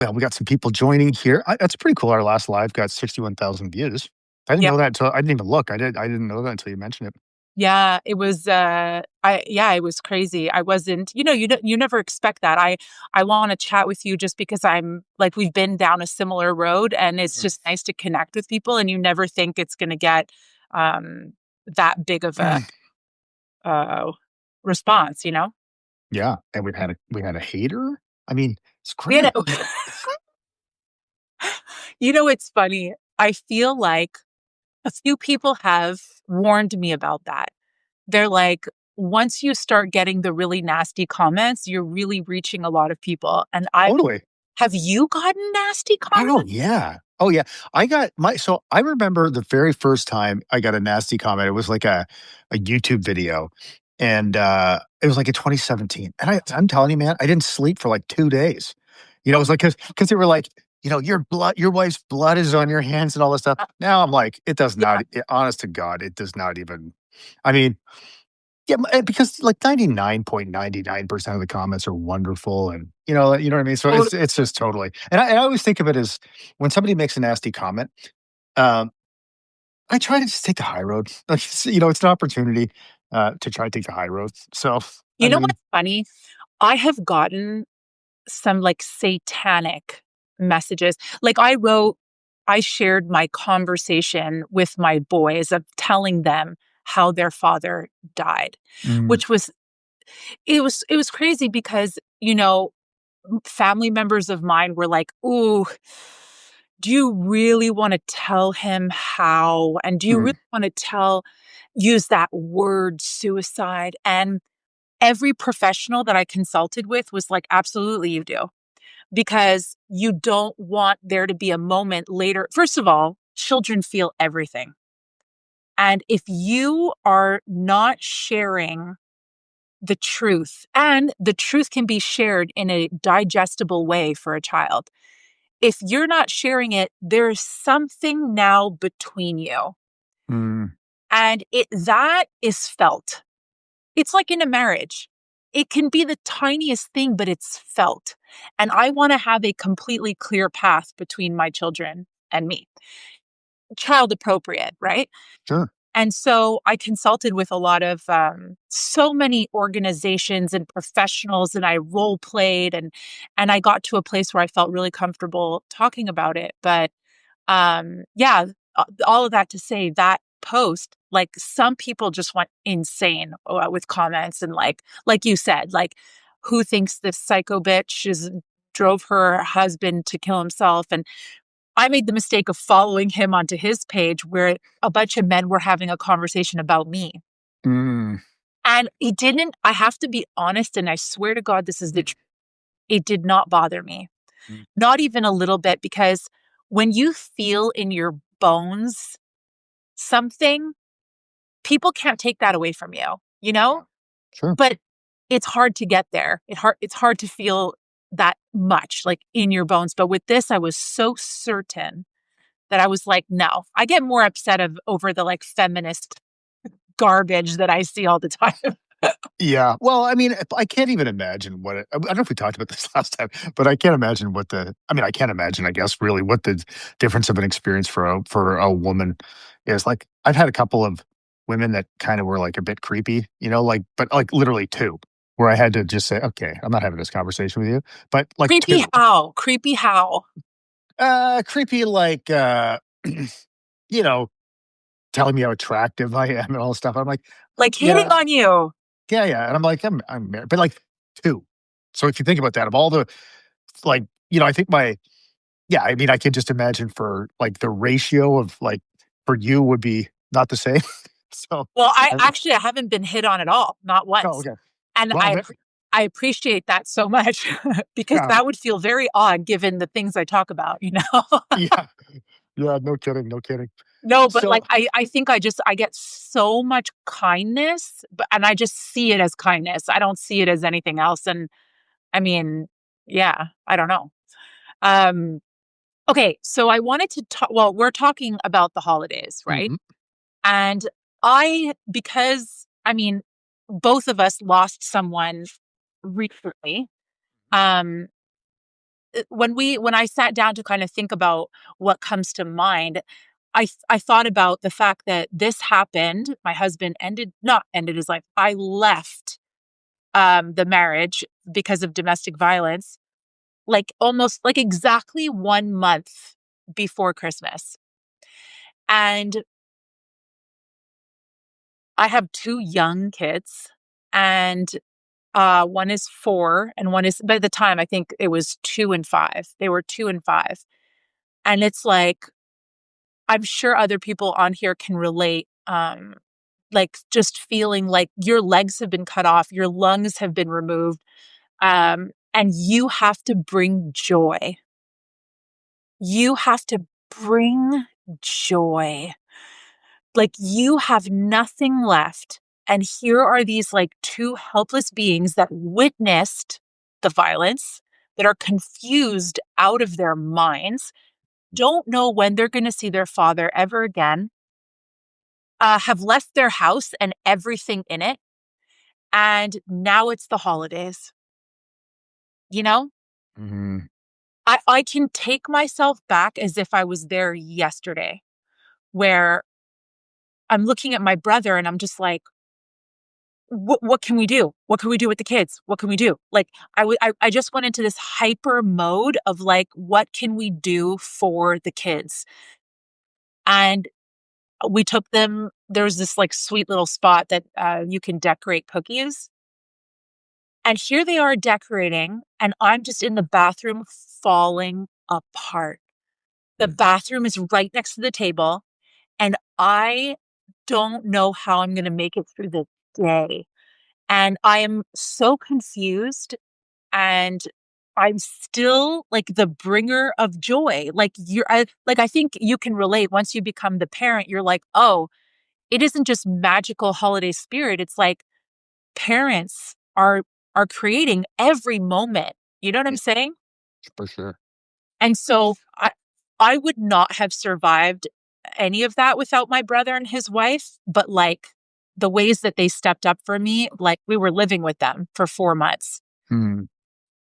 Well, we got some people joining here. That's pretty cool. Our last live got 61,000 views. I didn't Yeah. know that until I didn't even look. I didn't know that until you mentioned it. Yeah, it was it was crazy. I wasn't, you never expect that. I want to chat with you just because I'm like we've been down a similar road and it's Mhm. just nice to connect with people and you never think it's going to get that big of a uh response. Yeah, and we had a hater. I mean, it's You crazy. know, it's funny. I feel like a few people have warned me about that. They're like, once you start getting the really nasty comments, you're really reaching a lot of people. And I Totally. have you gotten nasty Oh, comments? yeah. Oh, yeah. I remember the very first time I got a nasty comment, it was like a YouTube video, and, it was like in 2017, and I'm telling you, man, I didn't sleep for like 2 days. It was like because they were like, your wife's blood is on your hands and all this stuff. Uh, Now I'm like, it does yeah. not honest to God, it does not even I mean, yeah, because like 99.99% of the comments are wonderful and you know what I mean? So Oh, it's just totally and I always think of it as when somebody makes a nasty comment, um, I try to just take the high road. Like, it's an opportunity, to try to take the high road. So, I you know mean what's funny? I have gotten some like satanic messages. Like I shared my conversation with my boys of telling them how their father died, mm, which was it was crazy because, family members of mine were like, "Ooh, do you really want to tell him how? And do you mm, really want to use that word suicide?" And every professional that I consulted with was like, "Absolutely, you do." Because you don't want there to be a moment later. First of all, children feel everything. And if you are not sharing the truth, and the truth can be shared in a digestible way for a child. If you're not sharing it, there's something now between you. mm, And that is felt. It's like in a marriage. It can be the tiniest thing, but it's felt. And I want to have a completely clear path between my children and me. Child appropriate, right? sure. And so I consulted with a lot of so many organizations and professionals, and I role played, and I got to a place where I felt really comfortable talking about it. But yeah, all of that to say that post, like some people just went insane with comments and like you said, like who thinks this psycho bitch is drove her husband to kill himself and I made the mistake of following him onto his page where a bunch of men were having a conversation about me. Mm, And it didn't, I have to be honest, and I swear to God, this is the truth. It did not bother me, mm, not even a little bit, because when you feel in your bones something, people can't take that away from you, you yeah, know? sure. But it's hard to get there. It's hard to feel that much like in your bones. But with this, I was so certain that I was like, no, I get more upset over the like feminist garbage that I see all the time. Yeah. Well, I mean, I can't even imagine I don't know if we talked about this last time, but I can't imagine I can't imagine, I guess, really what the difference of an experience for a woman is. Like, I've had a couple of women that kind of were like a bit creepy, but like literally two, where I had to just say, okay, I'm not having this conversation with you. But like Creepy two, how? Creepy how? creepy, like, you know, telling me how attractive I am and all this stuff. I'm like, Like hitting yeah, on you. yeah, yeah. And I'm like, I'm married, but like two. So if you think about that, of all the like, I think yeah, I mean, I can just imagine for like the ratio of like for you would be not the same. So, Well, uh, I haven't been hit on at all, not oh, once. okay. And Well, I appreciate that so much because yeah, that would feel very odd given the things I talk about, you know? yeah, yeah. No kidding, no kidding. No, but So, like I think I get so much kindness, but and I just see it as kindness. I don't see it as anything else. And I mean, yeah, I don't know. Um, okay, so I wanted to talk. Well, we're talking about the holidays, right? mhm, And because I mean, both of us lost someone recently. Um, when I sat down to kind of think about what comes to mind, I thought about the fact that this happened. My husband ended not ended his life. I left the marriage because of domestic violence, like almost like exactly 1 month before Christmas. And I have two young kids, and one is 4, and one is by the time I think it was 2 and 5. They were 2 and 5. And it's like, I'm sure other people on here can relate. Like just feeling like your legs have been cut off, your lungs have been removed, and you have to bring joy. You have to bring joy. Like you have nothing left. And here are these like two helpless beings that witnessed the violence, that are confused out of their minds, don't know when they're going to see their father ever again, have left their house and everything in it. And now it's the holidays, you know? Mhm. I can take myself back as if I was there yesterday, where I'm looking at my brother and I'm just like, what can we do? What can we do with the kids? What can we do? Like I just went into this hyper mode of like, what can we do for the kids? And we took them. There's this like sweet little spot that you can decorate cookies. And here they are decorating, and I'm just in the bathroom falling apart. The bathroom is right next to the table, and I don't know how I'm going to make it through the day. And I am so confused, and I'm still like the bringer of joy. Like like I think you can relate once you become the parent, you're like, "Oh, it isn't just magical holiday spirit. It's like parents are creating every moment." You know what I'm Yeah, saying? for sure. And so I would not have survived any of that without my brother and his wife, but like the ways that they stepped up for me, like we were living with them for 4 months Mhm.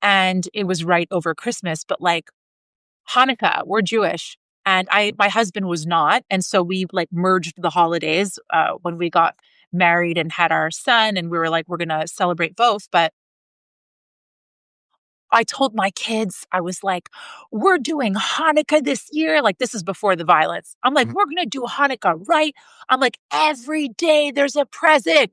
and it was right over Christmas, but like Hanukkah, we're Jewish. And my husband was not. And so we like merged the holidays when we got married and had our son. And we were like, we're going to celebrate both. But I told my kids, I was like, we're doing Hanukkah this year. Like, this is before the violence. I'm like, Mhm. we're going to do Hanukkah, right? I'm like, every day there's a present.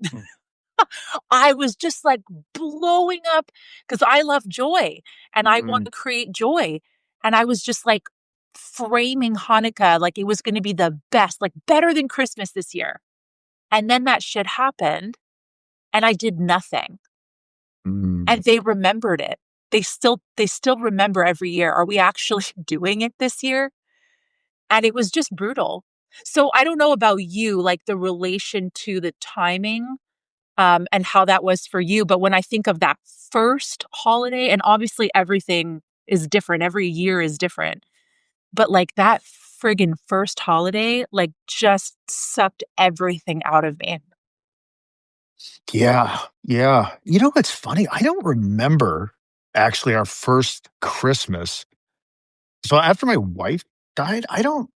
I was just like blowing up because I love joy and I want Mhm. to create joy. And I was just like framing Hanukkah like it was going to be the best, like better than Christmas this year. And then that shit happened and I did nothing. Mhm. And they remembered it. They still remember every year. Are we actually doing it this year? And it was just brutal. So I don't know about you, like the relation to the timing, and how that was for you. But when I think of that first holiday, and obviously everything is different, every year is different. But like that friggin' first holiday, like just sucked everything out of me. Yeah, yeah. You know what's funny? I don't remember actually our first Christmas. So after my wife died, I don't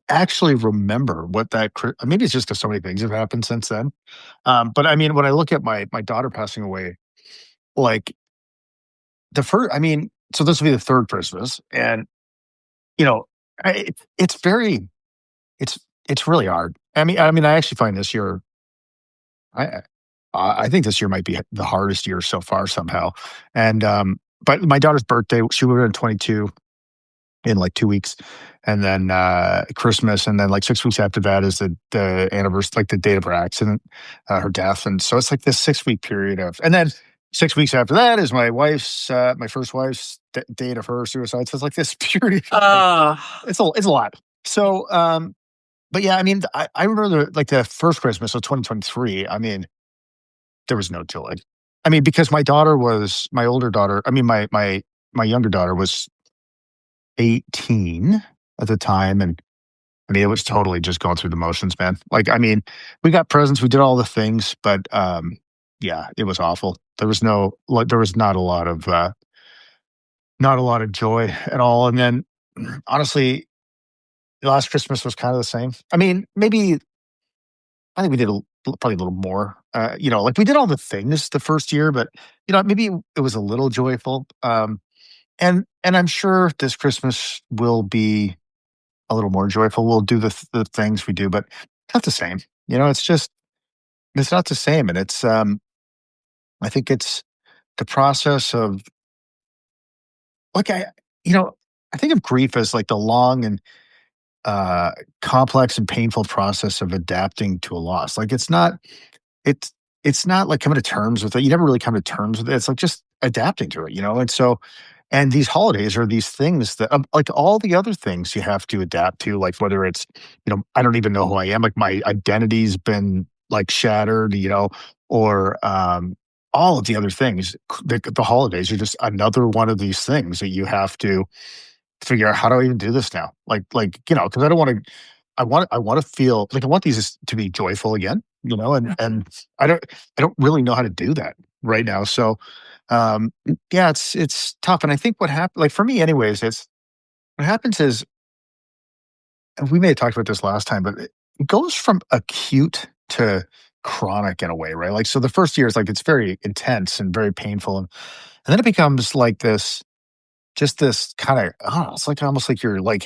actually remember what that maybe it's just 'cause so many things have happened since then. But I mean, when I look at my daughter passing away, like the first I mean, so this will be the 3rd Christmas, and, you know, it's very it's it's really hard. I mean, I actually find this year I I think this year might be the hardest year so far somehow, and, but my daughter's birthday, she would have been 22 in, like, 2 weeks, and then, Christmas, and then, like, 6 weeks after that is the anniversary, like, the date of her accident, her death, and so it's like this 6-week period of and then 6 weeks after that is my first wife's date of her suicide, so it's like this period of, like Oh, it's a lot. So, but yeah, I mean, I remember like, the first Christmas of 2023, I mean, there was no joy. I mean, because my older daughter I mean, my younger daughter was 18 at the time, and, I mean, it was totally just going through the motions, man. Like, I mean, we got presents, we did all the things, but, yeah, it was awful. There was not a lot of, not a lot of joy at all. And then, honestly, last Christmas was kind of the same. I mean, maybe I think we did probably a little more. Like we did all the things the first year, but maybe it was a little joyful. And I'm sure this Christmas will be a little more joyful. We'll do the things we do, but not the same. It's just it's not the same, and I think it's the process of like you know I think of grief as like the long and uh, complex and painful process of adapting to a loss. Like it's it's not like coming to terms with it. You never really come to terms with it. It's like just adapting to it. And these holidays are these things that, like all the other things you have to adapt to, like whether it's, I don't even know who I am. Like my identity's been like shattered, or all of the other things. The holidays are just another one of these things that you have to figure out how do I even do this now? Because I don't want to. I want to feel like I want these to be joyful again, and I don't I don't really know how to do that right now. So, yeah, it's tough. And I think what happened, like for me, anyways, it's what happens is, and we may have talked about this last time, but it goes from acute to chronic in a way, right? Like, so the first year is like it's very intense and very painful, and then it becomes like this just this kinda I don't know, it's like almost like you're, like,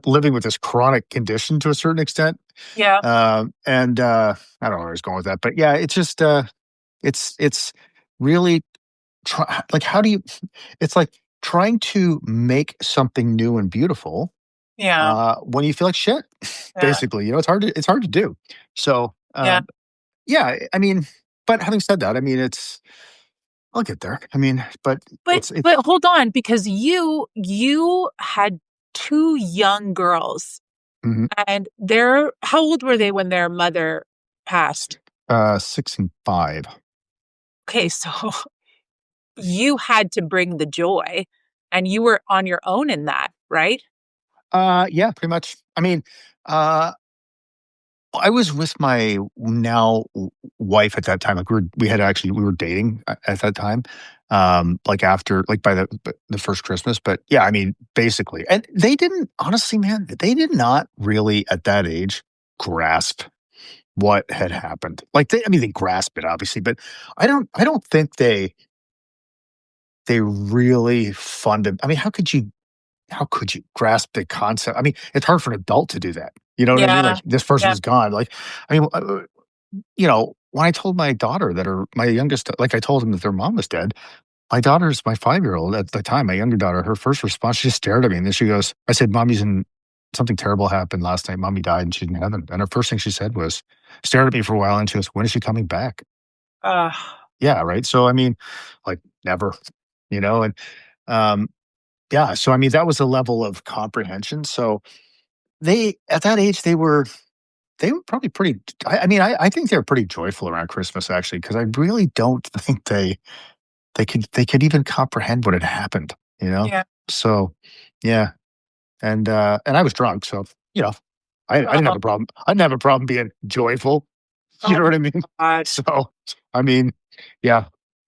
living with this chronic condition to a certain extent, Yeah, I don't know where I was going with that, but yeah, it's just, it's really like, how do you it's like trying to make something new and beautiful, yeah, when you feel like shit, yeah, basically, it's hard to do. So, yeah. yeah, I mean, but having said that, I mean, I'll get there. I mean, but it's But hold on, because you had 2 young girls, mhm, and they're how old were they when their mother passed? 6 and 5. Okay, so you had to bring the joy, and you were on your own in that, right? Yeah, pretty much. I mean, uh, I was with my now wife at that time. Like we were dating at that time. Like after like by the first Christmas, but yeah, I mean, basically, and they didn't honestly, man, they did not really at that age grasp what had happened. Like I mean, they grasp it obviously, but I don't think they really funded. I mean, how could you grasp the concept? I mean, it's hard for an adult to do that. You know what I mean? Yeah, Like this person yeah, is gone. Like, I mean, when I told my daughter that my youngest, like I told him that their mom was dead. My 5-year-old at the time, my younger daughter, her first response, she just stared at me and then she goes, I said, Mommy's in something terrible happened last night. Mommy died and she's in heaven. And her first thing she said was, stared at me for a while and she goes, when is she coming back? ugh, Yeah. Right. So, I mean, like never, and, um, yeah. So, I mean, that was a level of comprehension. So, they at that age, they were probably pretty I mean, I think they were pretty joyful around Christmas actually, because I really don't think they could even comprehend what had happened, you know? yeah. So, yeah, and I was drunk, so, you know, I didn't have Oh, a problem I didn't have a problem being joyful, you oh know my what I mean? god. So, I mean, yeah,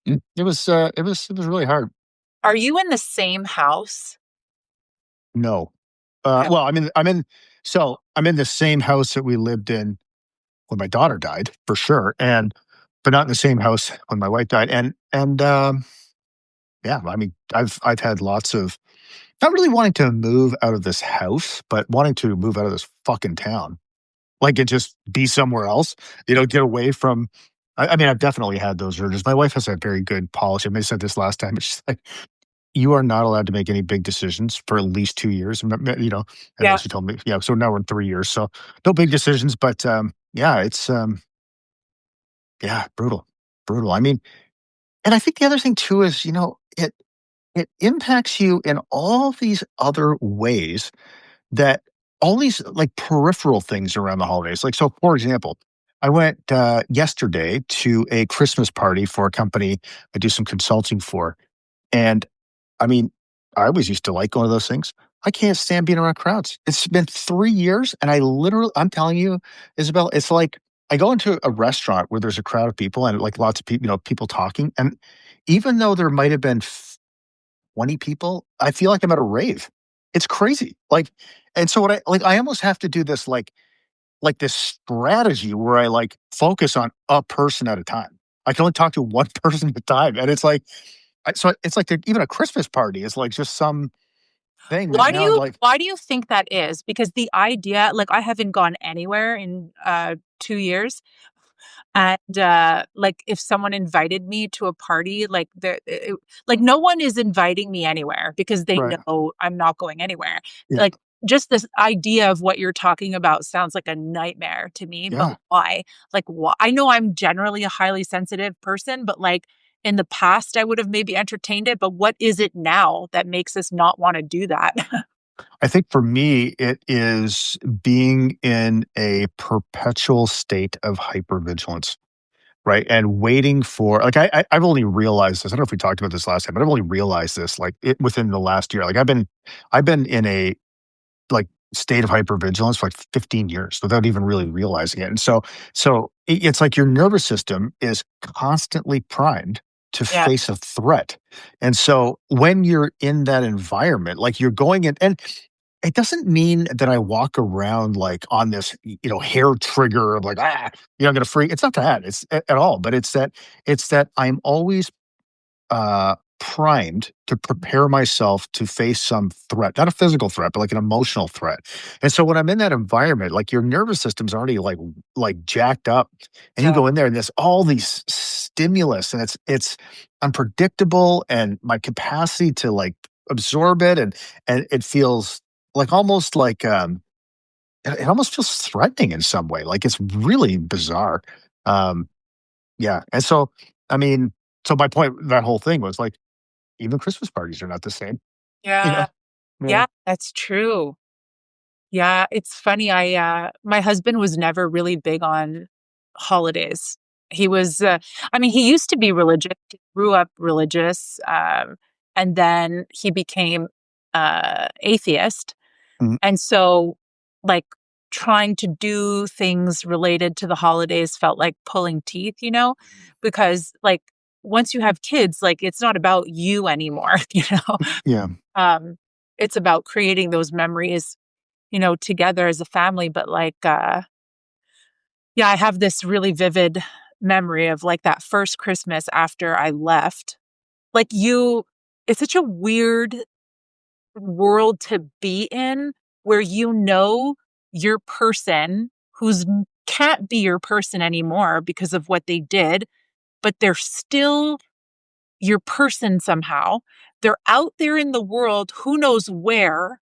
it was really hard. Are you in the same house? No. Okay. Well, I'm in the same house that we lived in when my daughter died, for sure, but not in the same house when my wife died, yeah, I mean, I've had lots of not really wanting to move out of this house, but wanting to move out of this fucking town, like, and just be somewhere else, get away from I mean, I've definitely had those urges. My wife has a very good policy. I may have said this last time, but she's like, "You are not allowed to make any big decisions for at least 2 years," and then Yeah, she told me, yeah, so now we're in 3 years, so no big decisions, but, yeah, yeah, brutal, brutal. I mean, and I think the other thing too is, it impacts you in all these other ways that all these like peripheral things around the holidays. Like, so for example, I went yesterday to a Christmas party for a company I do some consulting for. And I mean, I always used to like going to those things. I can't stand being around crowds. It's been 3 years, and I'm telling you, Isabel, it's like I go into a restaurant where there's a crowd of people and like lots of people, people talking. And even though there might have been 20 people, I feel like I'm at a rave. It's crazy. Like, and so what I almost have to do this like this strategy where I like focus on a person at a time. I can only talk to one person at a time. And it's like, so it's like even a Christmas party is like just some thing that now I'm like, Why do you think that is? Because the idea, like, I haven't gone anywhere in 2 years, and, like, if someone invited me to a party, like, like, no one is inviting me anywhere because they right. know I'm not going anywhere. Yeah. Like, just this idea of what you're talking about sounds like a nightmare to me, but Yeah. why? Like, why? I know I'm generally a highly sensitive person, but, like, in the past, I would have maybe entertained it, but what is it now that makes us not wanna do that? I think for me, it is being in a perpetual state of hypervigilance. Right, and waiting for like, I've only realized this, I don't know if we talked about this last time, but I've only realized this, like, it within the last year, like, I've been in a, like, state of hypervigilance for, like, 15 years without even really realizing it, and it's like your nervous system is constantly primed to Yeah, face a threat, and so when you're in that environment, like, you're going in and it doesn't mean that I walk around, like, on this, hair trigger of like, "Ah," I'm gonna freak. It's not that, it's at all, but it's that I'm always primed to prepare myself to face some threat, not a physical threat, but like an emotional threat. And so when I'm in that environment, like your nervous system's already like jacked up, and you yeah, go in there and there's all these stimulus, and it's unpredictable, and my capacity to like absorb it, and it feels like almost like it almost feels threatening in some way. Like it's really bizarre. Um, yeah. And so I mean, so my point, that whole thing was like even Christmas parties are not the same, you know? yeah, Yeah. yeah, that's true. Yeah, it's funny, my husband was never really big on holidays. He was, I mean, he used to be religious, he grew up religious, and then he became, atheist, Mhm. and so, like, trying to do things related to the holidays felt like pulling teeth, because, like, once you have kids, like, it's not about you anymore, Yeah. Um, it's about creating those memories, together as a family, but, like, yeah, I have this really vivid memory of, like, that first Christmas after I left. Like, it's such a weird world to be in where your person who's can't be your person anymore because of what they did, but they're still your person somehow. They're out there in the world, who knows where,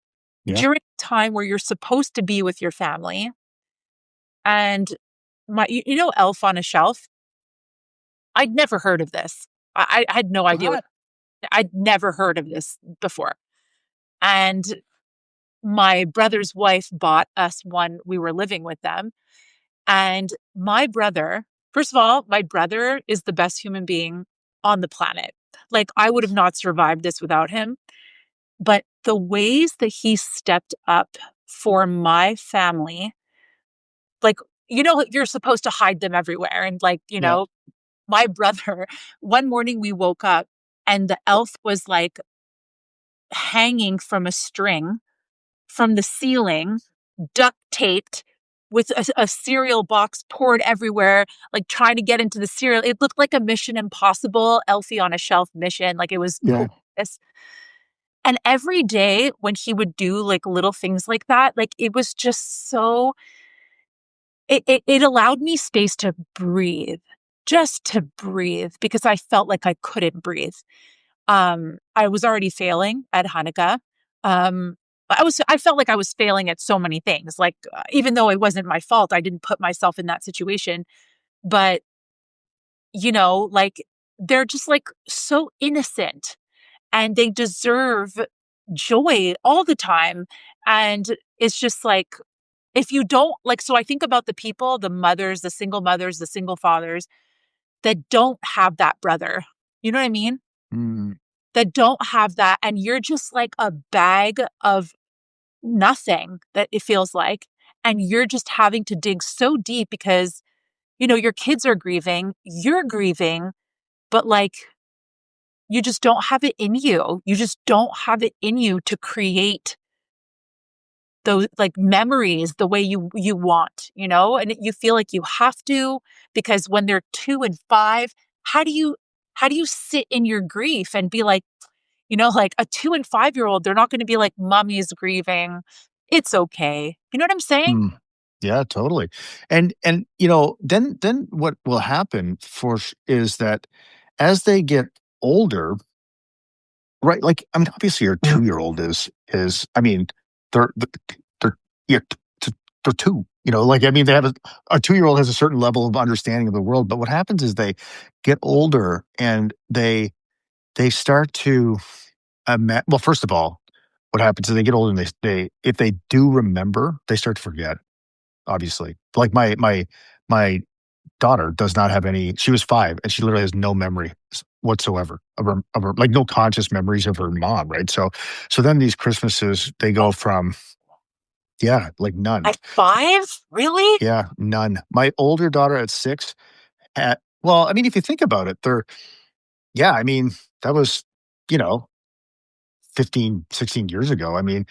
Yeah. during a time where you're supposed to be with your family. And Elf on a Shelf? I'd never heard of this. I had no idea What? I'd never heard of this before. And my brother's wife bought us one, we were living with them. And my brother, first of all, my brother is the best human being on the planet. Like, I would have not survived this without him. But the ways that he stepped up for my family, like, you're supposed to hide them everywhere. And, like, Yeah. my brother, one morning we woke up and the elf was like hanging from a string from the ceiling, duct taped with a cereal box poured everywhere, like trying to get into the cereal. It looked like a Mission Impossible, Elfie on a Shelf mission. Like, it was Yeah. hilarious. And every day when he would do like little things like that, like, it was just so, it allowed me space to breathe, just to breathe, because I felt like I couldn't breathe. I was already failing at Hanukkah. Um, I felt like I was failing at so many things. Like, even though it wasn't my fault, I didn't put myself in that situation. But, like, they're just like so innocent and they deserve joy all the time. And it's just like, if you don't like, so I think about the people, the mothers, the single fathers that don't have that brother. You know what I mean? Mm. That don't have that, and you're just like a bag of nothing, that it feels like, and you're just having to dig so deep because, your kids are grieving, you're grieving, but, like, you just don't have it in you. You just don't have it in you to create those, like, memories the way you want, you know? And you feel like you have to, because when they're 2 and 5, how do you how do you sit in your grief and be like, like a 2 and 5-year-old, they're not gonna be like, "Mommy's grieving. It's okay." You know what I'm saying? Mm. Yeah, totally. And then what will happen is that as they get older, right? Like, I mean, obviously, your 2-year-old is I mean, they're they're yeah, they're 2. Like, I mean, they have a 2-year-old has a certain level of understanding of the world, but what happens is they get older and they start to well, first of all, what happens is they get older and they if they do remember, they start to forget, obviously. Like, my daughter does not have any. She was 5, and she literally has no memory whatsoever of her, like, no conscious memories of her mom, right? So then these Christmases, they go from yeah, like, none. At 5? Really? Yeah, none. My older daughter at 6 well, I mean, if you think about it, yeah, I mean, that was, you know, 15, 16 years ago. I mean,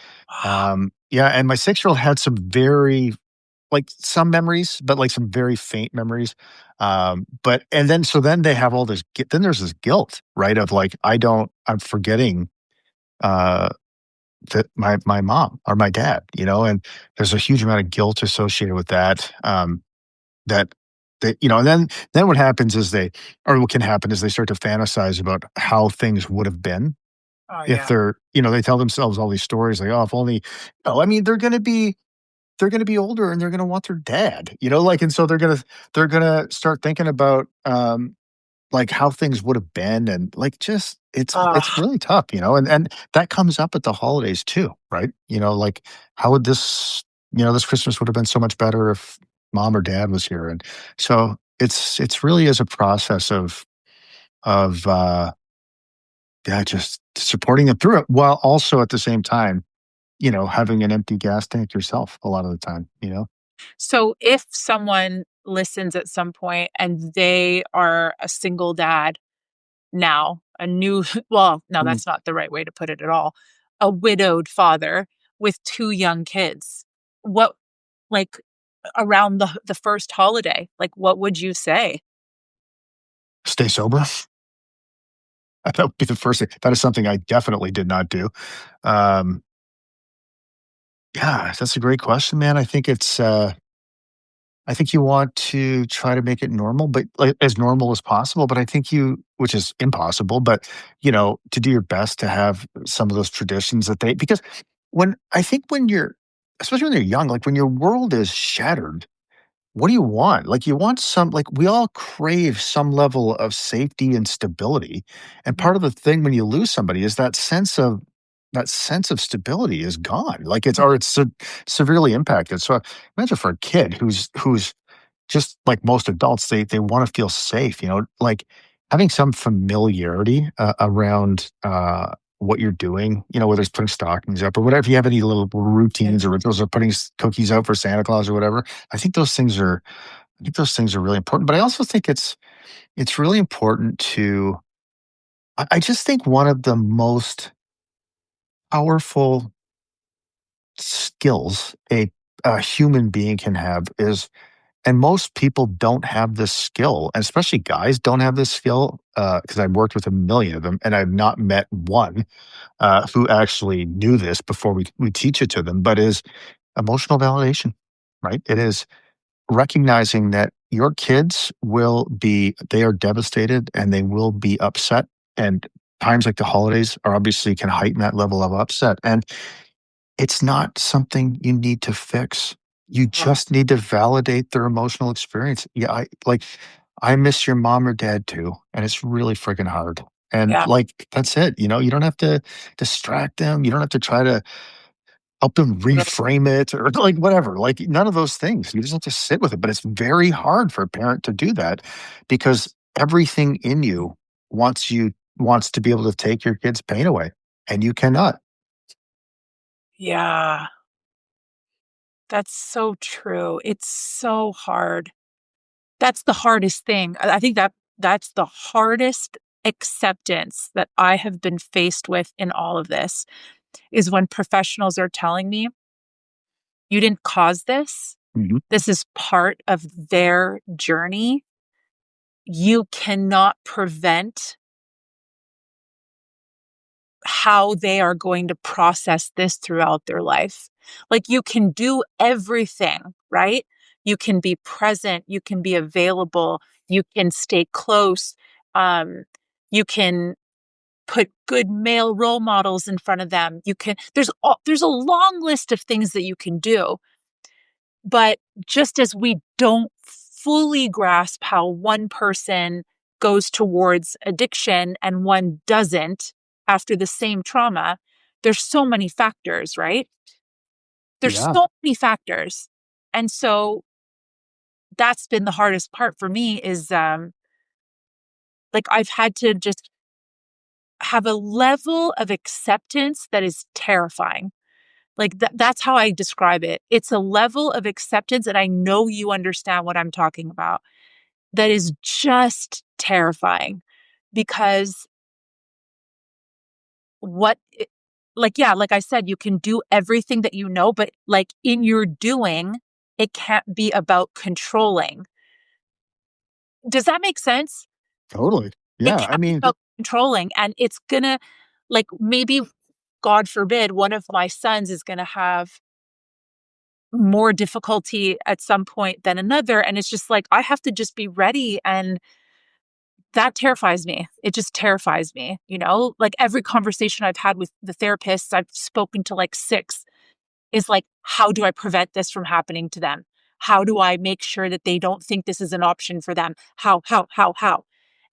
yeah, and my 6-year-old had some very like, some memories, but, like, some very faint memories, but and then so then they have all this then there's this guilt, right, of, like, I'm forgetting, uh, that my mom or my dad, and there's a huge amount of guilt associated with that, that and then what happens is or what can happen is they start to fantasize about how things would have been Oh, if yeah. they tell themselves all these stories like, "Oh, if only." I mean, they're gonna be older and they're gonna want their dad, like, and so they're gonna start thinking about, like, how things would have been and, like, just it's Ugh. really tough, and that comes up at the holidays too, right? Like, how would this Christmas would have been so much better if mom or dad was here, and so it's really is a process of yeah, just supporting them through it while also at the same time, having an empty gas tank yourself a lot of the time. So if someone listens at some point and they are a single dad now, a new well, no, Mm. that's not the right way to put it at all. A widowed father with 2 young kids. What like, around the first holiday, like, what would you say? Stay sober. That would be the first thing. That is something I definitely did not do. Um, yeah, that's a great question, man. I think you want to try to make it normal, but like as normal as possible. But I think which is impossible, but to do your best to have some of those traditions because I think especially when you're young, like when your world is shattered, what do you want? Like, you want like, we all crave some level of safety and stability, and Mhm, part of the thing when you lose somebody is that sense of stability is gone, like, it's severely impacted, so imagine for a kid who's just like most adults, they wanna feel safe, like, having some familiarity, around, what you're doing, whether it's putting stockings up or whatever, if you have any little yeah. routines or rituals or putting cookies out for Santa Claus or whatever, I think those things are I think those things are really important, but I also think it's really important to I just think one of the most powerful skills a human being can have is and most people don't have this skill, and especially guys don't have this skill, because I've worked with a million of them, and I've not met one, who actually knew this before we teach it to them, but is emotional validation, right? It is recognizing that your kids they are devastated and they will be upset, and times like the holidays are obviously can heighten that level of upset, and it's not something you need to fix. You Oh, just need to validate their emotional experience. Yeah, I miss your mom or dad too, and it's really freaking hard. And, yeah, like, that's it, you don't have to distract them, you don't have to try to help them totally. reframe it or, like, whatever, like, none of those things. You just have to sit with it, but it's very hard for a parent to do that because everything in you wants to be able to take your kid's pain away, and you cannot. Yeah, that's so true. It's so hard. That's the hardest thing. I think that's the hardest acceptance that I have been faced with in all of this is when professionals are telling me, you didn't cause this. Mhm. This is part of their journey. You cannot prevent how they are going to process this throughout their life. Like you can do everything, right? You can be present, you can be available, you can stay close, you can put good male role models in front of them. There's a long list of things that you can do. But just as we don't fully grasp how one person goes towards addiction and one doesn't after the same trauma, there's so many factors, right? There's Yeah, so many factors. And so that's been the hardest part for me is like I've had to just have a level of acceptance that is terrifying. Like that's how I describe it. It's a level of acceptance, and I know you understand what I'm talking about. That is just terrifying because what it, like yeah, like I said, you can do everything that you know, but like in your doing, it can't be about controlling. Does that make sense? totally. It Yeah, I can't be mean, about controlling, and it's gonna like maybe God forbid one of my sons is gonna have more difficulty at some point than another, and it's just like I have to just be ready, and that terrifies me. It just terrifies me, you know? Like every conversation I've had with the therapists, I've spoken to like 6, is like, how do I prevent this from happening to them? How do I make sure that they don't think this is an option for them? How?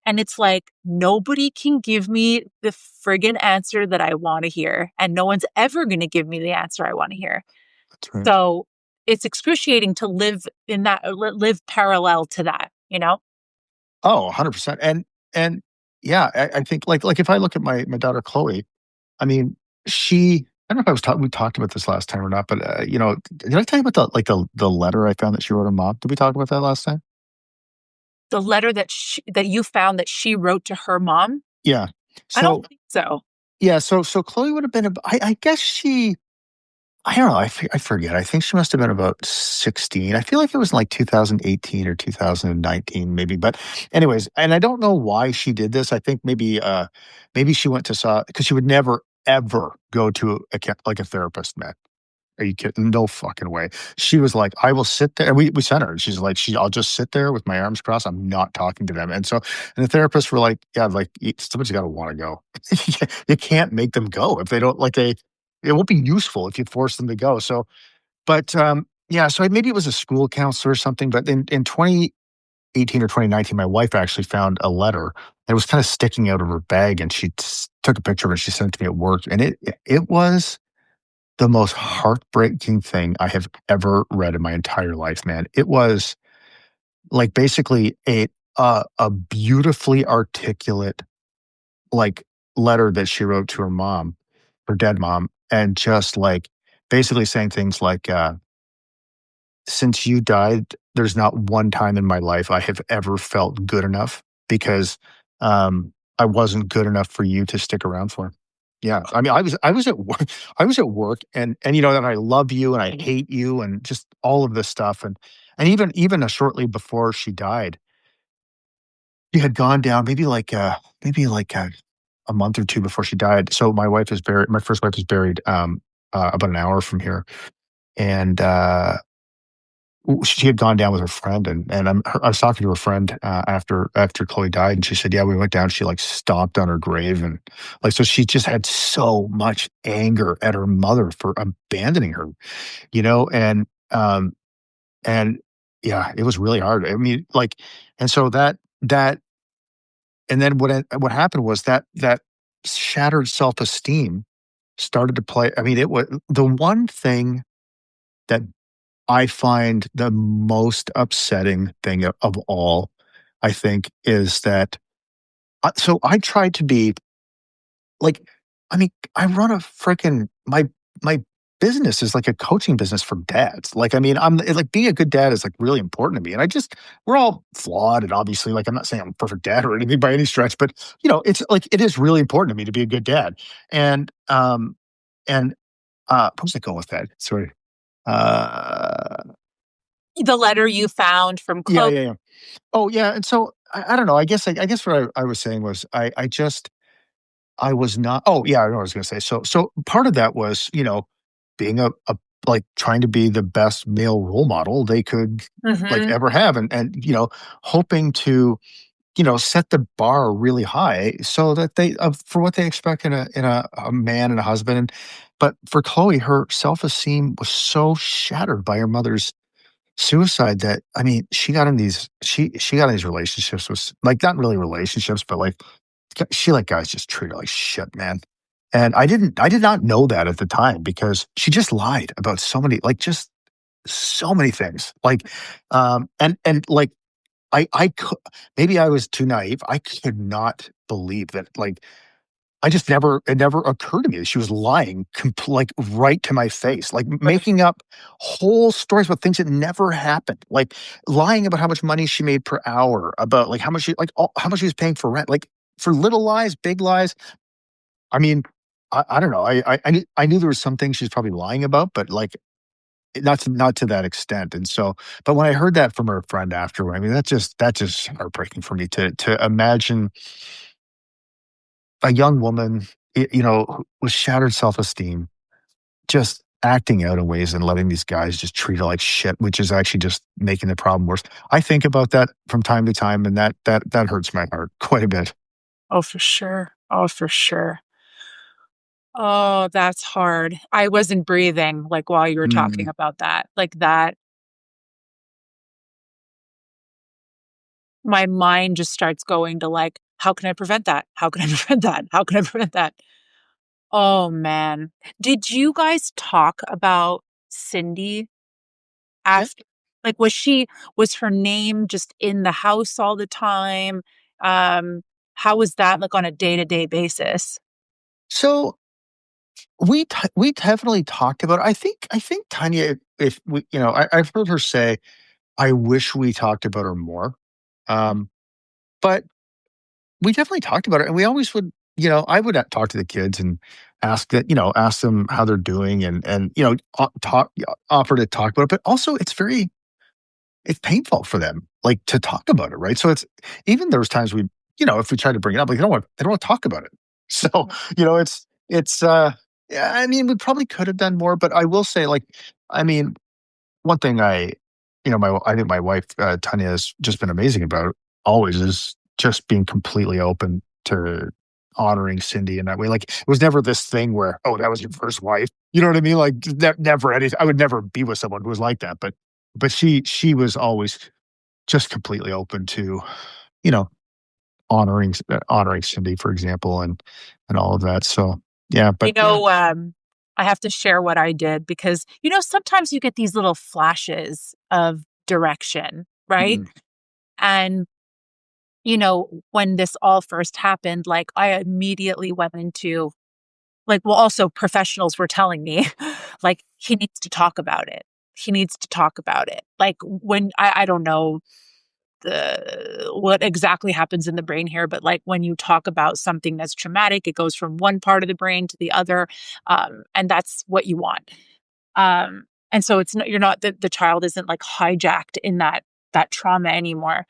And it's like, nobody can give me the friggin' answer that I want to hear. And no one's ever going to give me the answer I want to hear. that's right. So it's excruciating to live in that, live parallel to that, you know? Oh, 100%. And yeah, I think like if I look at my daughter Chloe, I mean, I don't know if I was talking we talked about this last time or not, but did I tell you about the letter I found that she wrote her mom? Did we talk about that last time? The letter that you found that she wrote to her mom? Yeah. I don't So think so. yeah, so Chloe would have been I guess I don't know, I forget. I think she must have been about 16. I feel like it was like 2018 or 2019 maybe, but anyways, and I don't know why she did this. I think maybe she went to saw because she would never ever go to like a therapist, man. Are you kidding? No fucking way. She was like, "I will sit there." And we sent her. She's like, "I'll just sit there with my arms crossed. I'm not talking to them." And the therapists were like, "Yeah, like somebody's got to want to go. You can't make them go if they don't like they. It won't be useful if you force them to go." So, but yeah, so maybe it was a school counselor or something. But in 2018 or 2019, my wife actually found a letter. It was kind of sticking out of her bag, and she took a picture of it. And she sent it to me at work, and it was the most heartbreaking thing I have ever read in my entire life, man. It was, like, basically a beautifully articulate, like, letter that she wrote to her mom, her dead mom, and just, like, basically saying things like, "Since you died, there's not one time in my life I have ever felt good enough because, I wasn't good enough for you to stick around for." Yeah, I mean, I was at work I was at work and, and I love you and I hate you and just all of this stuff, and even, shortly before she died, she had gone down maybe like a month or 2 before she died. So my first wife is buried, about an hour from here, and, she had gone down with her friend, and I was talking to her friend, after Chloe died, and she said, "Yeah, we went down, she, like, stomped on her grave," and, like, so she just had so much anger at her mother for abandoning her, and yeah, it was really hard. I mean, like and so that and then what happened was that shattered self-esteem started to play I mean, it was the one thing that I find the most upsetting thing of all, I think, is that so I tried to be like, I mean, I run a freaking my business is like a coaching business for dads. Like, I mean, like being a good dad is like really important to me. And I just, we're all flawed. And obviously, like, I'm not saying I'm a perfect dad or anything by any stretch, but it's like, it is really important to me to be a good dad. And, and, what was I going with that? Sorry. Uh, The letter you found from yeah, Chloe. yeah, yeah. Oh, yeah. And so I don't know. I guess what I was saying was I just, I was not oh, yeah, I know what I was gonna say. So part of that was, being a like, trying to be the best male role model they could, like, Mhm. ever have, and, hoping to, set the bar really high so that for what they expect in a man and a husband, but for Chloe, her self-esteem was so shattered by her mother's suicide that, I mean, she got in these relationships with, like, not really relationships, but, like, she let guys just treat her like shit, man. And I did not know that at the time because she just lied about so many, like, just so many things. Like, like, I could, maybe I was too naive. I could not believe that, like, it never occurred to me that she was lying, like, right to my face, like, Right. making up whole stories about things that never happened, like, lying about how much money she made per hour, about, like, how much she was paying for rent, like, for little lies, big lies. I mean, I don't know, I knew there was some things she's probably lying about, but, like, not to that extent, and so, but when I heard that from her friend afterward, I mean, that's just heartbreaking for me to imagine a young woman, with shattered self-esteem, just acting out in ways and letting these guys just treat her like shit, which is actually just making the problem worse. I think about that from time to time, and that hurts my heart quite a bit. Oh, for sure. Oh, for sure. Oh, that's hard. I wasn't breathing, like, while you were talking Mm. about that. Like, that my mind just starts going to, like, "How can I prevent that? How can I prevent that? How can I prevent that?" Oh, man. Did you guys talk about Cindy Yeah. after? Like, was her name just in the house all the time? Um, how was that, like, on a day-to-day basis? So we definitely talked about it. I think Tanya, if we, I've heard her say, "I wish we talked about her more." Um, but we definitely talked about it, and we always would, I would, talk to the kids and ask them how they're doing, and, offer to talk about it, but also it's painful for them, like, to talk about it, right? So it's, even there was times if we tried to bring it up, like, they don't wanna talk about it. So, yeah, I mean, we probably could have done more, but I will say, like, I mean, one thing I think my wife, Tanya, has just been amazing about always, is just being completely open to honoring Cindy in that way. Like, it was never this thing where, "Oh, that was your first wife." You know what I mean? Like, never any, I would never be with someone who was like that, but she was always just completely open to, you know, honoring Cindy, for example, and all of that. So, yeah, but You yeah. know, I have to share what I did because, sometimes you get these little flashes of direction, right? Mhm. And, when this all first happened, like, I immediately went into, like, well, also professionals were telling me, like, he needs to talk about it. He needs to talk about it. Like, when I don't know what exactly happens in the brain here, but, like, when you talk about something that's traumatic, it goes from one part of the brain to the other, and that's what you want. And so it's not, you're not, the child isn't, like, hijacked in that trauma anymore.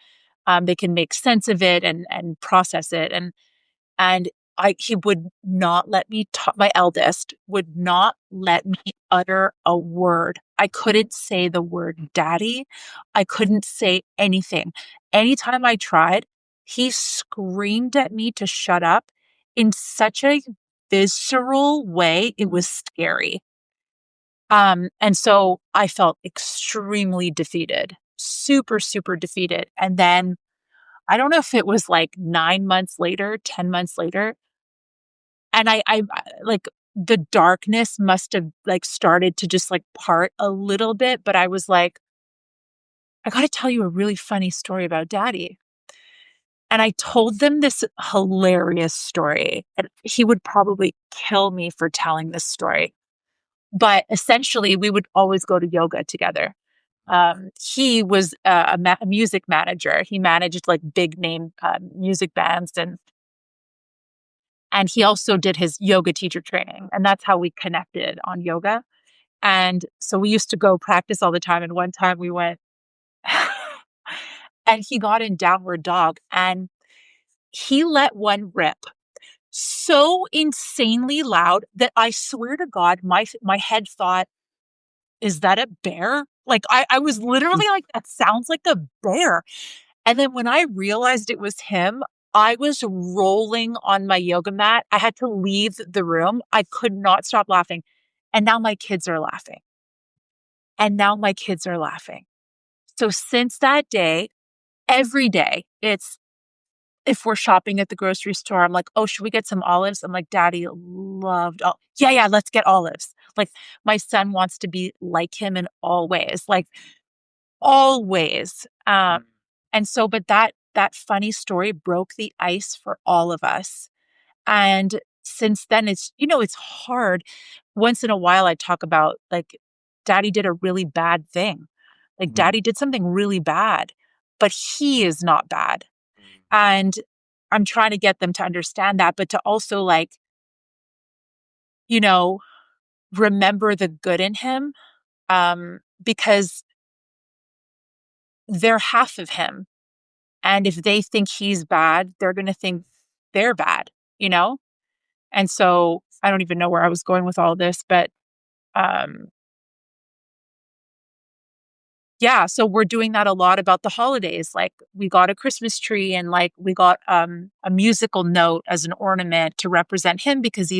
They can make sense of it and process it, and he would not let me talk. My eldest would not let me utter a word. I couldn't say the word daddy. I couldn't say anything. Anytime I tried, he screamed at me to shut up in such a visceral way, it was scary. And so I felt extrememely defeated, super, super defeated. And then I don't know if it was like 9 months later, 10 months later, and like, the darkness must have, like, started to just, like, part a little bit, but I was like, "I gotta tell you a really funny story about daddy." And I told them this hilarious story, and he would probably kill me for telling this story. But essentially, we would always go to yoga together. He was a music manager. He managed like big name music bands, and he also did his yoga teacher training, and that's how we connected on yoga. And so we used to go practice all the time. And one time we went, and he got in downward dog, and he let one rip so insanely loud that I swear to God, my head thought, "Is that a bear?" Like I was literally like, "That sounds like a bear." And then when I realized it was him, I was rolling on my yoga mat. I had to leave the room. I could not stop laughing. And now my kids are laughing. And now my kids are laughing. So since that day, every day, it's if we're shopping at the grocery store, I'm like, "Oh, should we get some olives?" I'm like, "Daddy loved yeah, yeah, let's get olives." Like my son wants to be like him in all ways, like always. And so, but that funny story broke the ice for all of us. And since then, it's hard. Once in a while, I talk about like, Daddy did a really bad thing. Like, Mhm. Daddy did something really bad, but he is not bad. And I'm trying to get them to understand that, but to also like, you know, remember the good in him, because they're half of him. And if they think he's bad, they're going to think they're bad, you know? And so I don't even know where I was going with all this, but um, yeah, so we're doing that a lot about the holidays. Like we got a Christmas tree and like we got a musical note as an ornament to represent him because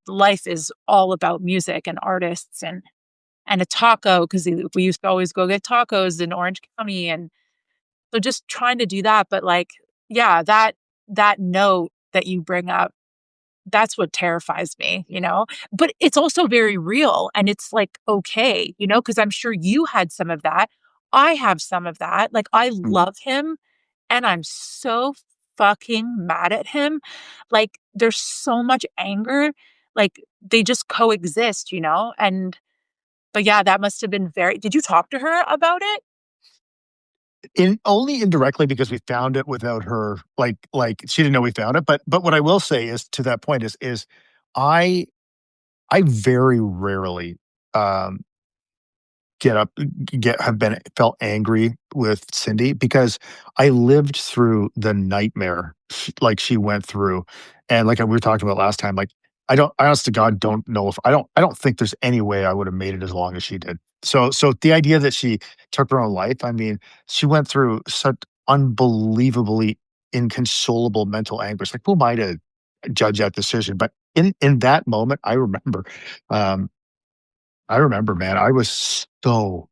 life is all about music and artists and a taco because we used to always go get tacos in Orange County. And so just trying to do that, but like, yeah, that note that you bring up, that's what terrifies me, you know? But it's also very real and it's like okay, you know, because I'm sure you had some of that. I have some of that. Like I Mhm. love him and I'm so fucking mad at him. Like there's so much anger. Like they just coexist, you know? And but yeah, that must have been very did you talk to her about it? In only indirectly because we found it without her, like, she didn't know we found it, but what I will say is to that point is I I very rarely, um get up get have been felt angry with Cindy because I lived through the nightmare she went through, and like we were talking about last time, like, I honest to God don't know if I don't think there's any way I would have made it as long as she did. So the idea that she took her own life, I mean, she went through such unbelievably inconsolable mental anguish. Like, who am I to judge that decision? But in that moment, um I remember, man, I was so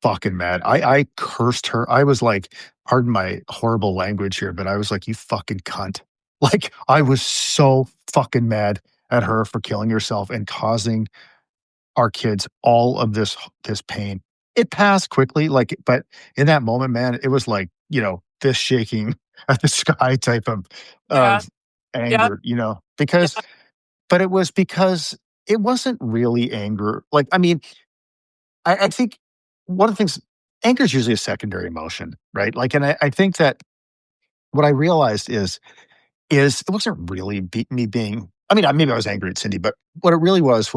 fucking mad. I cursed her. I was like, pardon my horrible language here, but I was like, "You fucking cunt." Like, I was so fucking mad at her for killing herself and causing our kids all of this pain. It passed quickly, like, but in that moment, man, it was like, fist shaking at the sky type Yeah. of Yeah. anger, Yeah. but it was because it wasn't really anger. Like, I mean, I think one of the things anger is usually a secondary emotion, right? Like, and I think that what I realized is it wasn't really me being. I mean, maybe I was angry at Cindy, but what it really was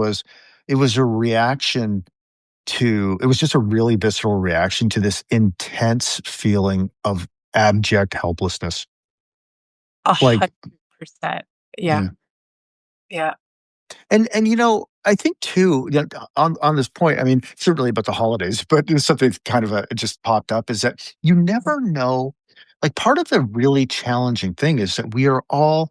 it was a reaction to. It was just a really visceral reaction to this intense feeling of abject helplessness. Like, 100%. Yeah. yeah. Yeah. And I think too, on this point, I mean, it's not really about the holidays, but there's something kind of it just popped up is that you never know. Like, part of the really challenging thing is that we are all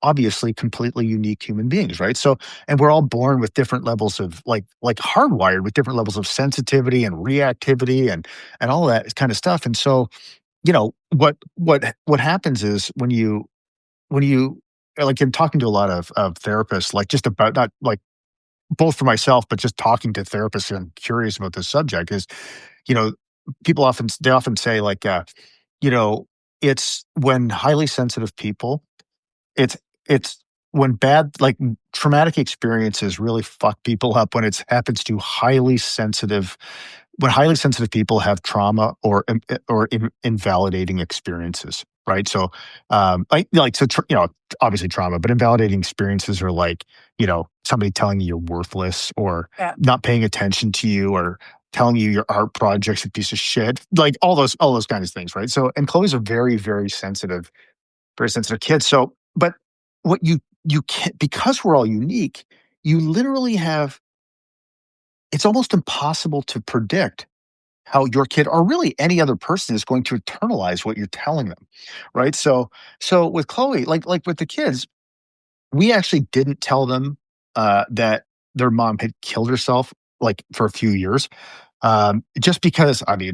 obviously completely unique human beings, right? So, and we're all born with different levels of like hardwired with different levels of sensitivity and reactivity and all that kind of stuff. And so, what happens is when you like in talking to a lot of therapists, like just about not like both for myself, but just talking to therapists and curious about this subject is, you know, they often say like, you know, it's when highly sensitive people, it's it's when bad like traumatic experiences really fuck people up when it happens to highly sensitive when highly sensitive people have trauma or invalidating experiences, right? So, obviously trauma, but invalidating experiences are like, somebody telling you you're worthless or Yeah. not paying attention to you or telling you your art project's a piece of shit, like all those kinds of things, right? So, and Chloe's a very, very sensitive kid. So, but what you can't because we're all unique, you literally have it's almost impossible to predict how your kid or really any other person is going to internalize what you're telling them, right? So with Chloe, like with the kids, we actually didn't tell them that their mom had killed herself like for a few years, just because I mean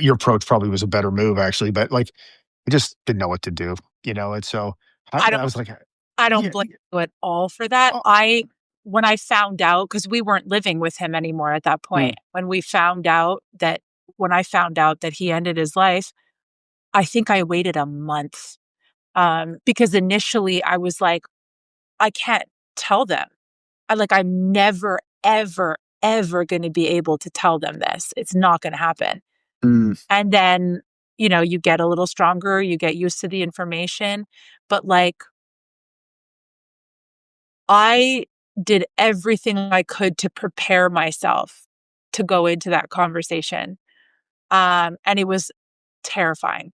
your approach probably was a better move actually, but like we just didn't know what to do, and so I I don't was like, I don't yeah, blame you at all for that. oh, When I found out, because we weren't living with him anymore at that point, mm, when I found out that he ended his life, I think I waited a month, because initially I was like, "I can't tell them." I'm never, ever, ever gonna be able to tell them this. It's not gonna happen. mm, And then, you get a little stronger, you get used to the information, but, I did everything I could to prepare myself to go into that conversation, and it was terrifying.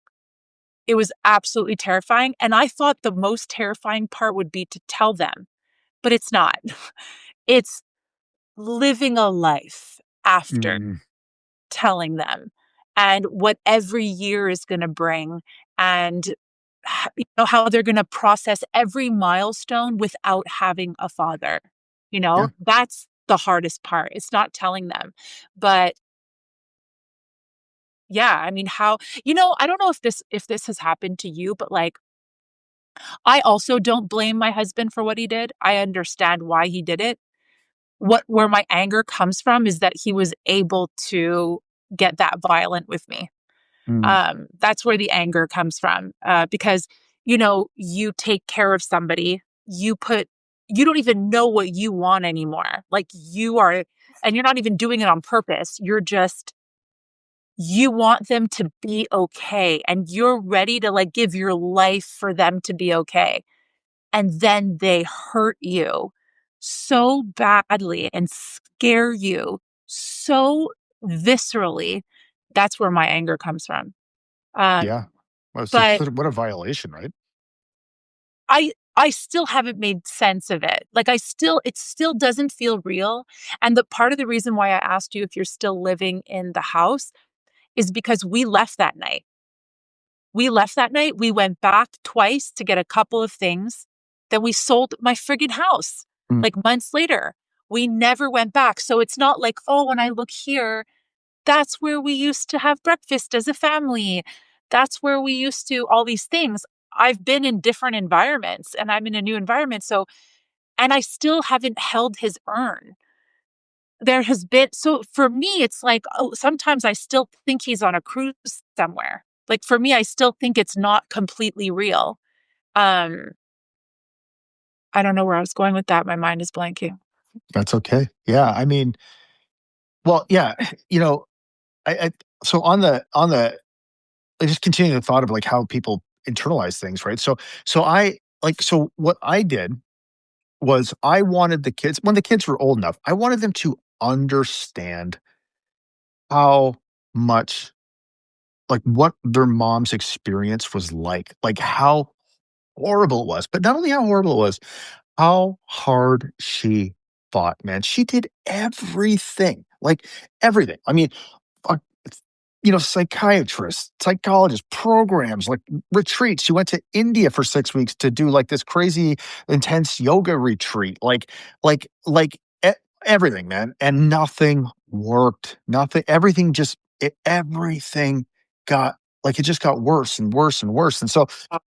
It was absolutely terrifying, and I thought the most terrifying part would be to tell them, but it's not. It's living a life after mm, telling them and what every year is gonna bring and how they're gonna process every milestone without having a father, yeah, That's the hardest part. It's not telling them. But, yeah, I mean, I don't know if this has happened to you, but, I also don't blame my husband for what he did. I understand why he did it. Where my anger comes from is that he was able to get that violent with me. mm, That's where the anger comes from, because, you take care of somebody, you don't even know what you want anymore. And you're not even doing it on purpose. You want them to be okay, and you're ready to, give your life for them to be okay. And then they hurt you so badly and scare you so viscerally. That's where my anger comes from. Um, yeah. Well, but what a violation, right? I still haven't made sense of it. It still doesn't feel real. And the part of the reason why I asked you if you're still living in the house is because we left that night. We left that night. We went back twice to get a couple of things. Then we sold my friggin' house Mm, like months later. We never went back. So it's not like, oh, when I look here, that's where we used to have breakfast as a family. That's where we used to all these things. I've been in different environments and I'm in a new environment. And I still haven't held his urn. So for me, it's like, oh, sometimes I still think he's on a cruise somewhere. Like for me, I still think it's not completely real. Um, I don't know where I was going with that. My mind is blanking. that's okay. Yeah, I mean, well, yeah, you know, I so on the I just continuing the thought of like how people internalize things, right? So what I did was I wanted the kids when the kids were old enough, I wanted them to understand how much like what their mom's experience was like how horrible it was, but not only how horrible it was, how hard she fought, man. She did everything, like everything. I mean, uh, psychiatrists, psychologists, programs, like retreats. She went to India for 6 weeks to do like this crazy intense yoga retreat, everything, man. And nothing worked. Nothing, everything got it just got worse and worse and worse. And so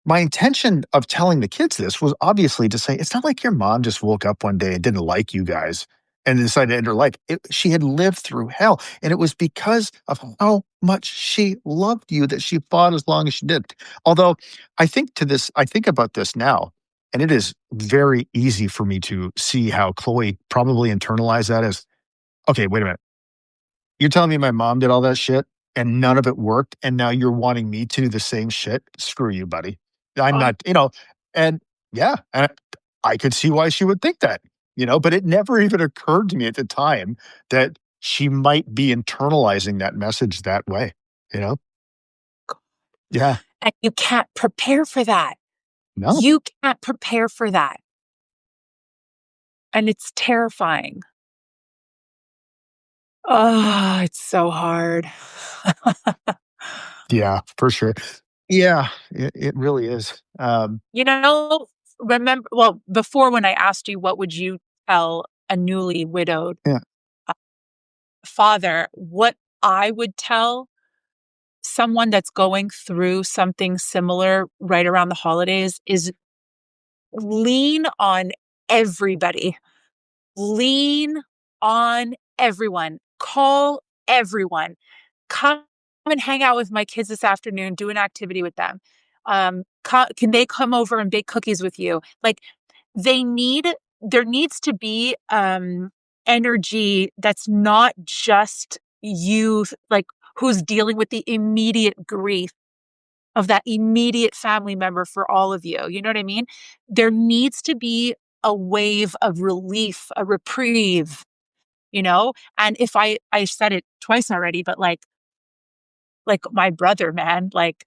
my intention of telling the kids this was obviously to say, it's not like your mom just woke up one day and didn't like you guys and decided to end her life. She had lived through hell. And it was because of how much she loved you that she fought as long as she did. Although I think about this now. And it is very easy for me to see how Chloe probably internalized that as, "Okay, wait a minute. You're telling me my mom did all that shit and none of it worked, and now you're wanting me to do the same shit? Screw you, buddy. I'm Oh, not," and yeah, I could see why she would think that, but it never even occurred to me at the time that she might be internalizing that message that way, you know? Yeah. and you can't prepare for that. No. You can't prepare for that, and it's terrifying. Oh, it's so hard. Yeah, for sure. Yeah, it really is. You know, remember well, before when I asked you what would you tell a newly widowed, Yeah. uh, father, what I would tell someone that's going through something similar right around the holidays is lean on everybody. Lean on everyone. Call everyone. Come and hang out with my kids this afternoon, do an activity with them. Can they come over and bake cookies with you? Like they need, there needs to be energy that's not just you, like who's dealing with the immediate grief of that immediate family member for all of you. You know what I mean? There needs to be a wave of relief, a reprieve, you know? And if I said it twice already, but like my brother, man, like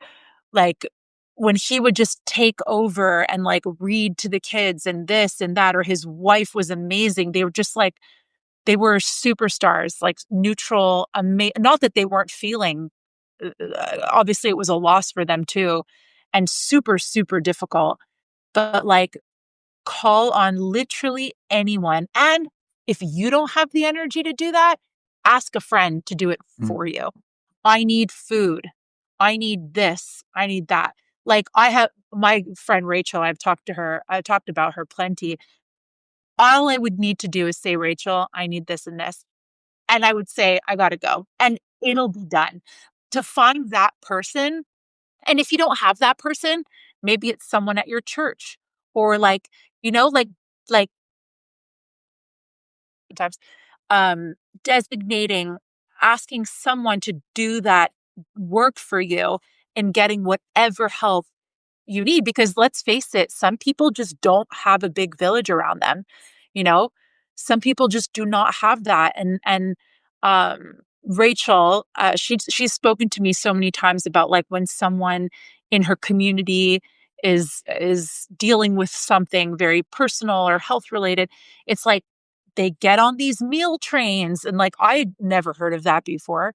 when he would just take over and like read to the kids and this and that, or his wife was amazing. They were just like they were superstars, like neutral, not that they weren't feeling obviously it was a loss for them too and super super difficult, but like call on literally anyone. And if you don't have the energy to do that, ask a friend to do it Mm. for you. I need food. I need this. I need that. Like I have my friend Rachel, I've talked about her plenty. All I would need to do is say, Rachel, I need this and this. And I would say, I got to go. And it'll be done. To find that person, and if you don't have that person, maybe it's someone at your church or like, you know, like sometimes designating, asking someone to do that work for you and getting whatever help you need. Because let's face it, some people just don't have a big village around them. You know, some people just do not have that. And Rachel, she's spoken to me so many times about like when someone in her community is dealing with something very personal or health related. It's like they get on these meal trains and like I'd never heard of that before.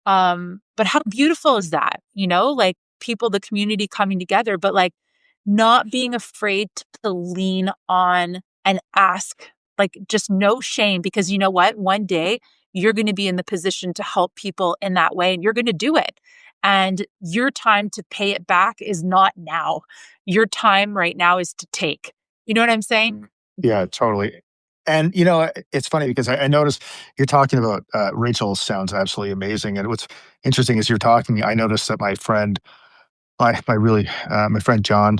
But how beautiful is that? You know, like people, the community coming together, but like not being afraid to lean on and ask, like just no shame, because you know what? One day you're going to be in the position to help people in that way and you're going to do it. And your time to pay it back is not now. Your time right now is to take. You know what I'm saying? Yeah, totally. And, it's funny because I noticed you're talking about Rachel sounds absolutely amazing. And what's interesting is you're talking, I noticed that my friend John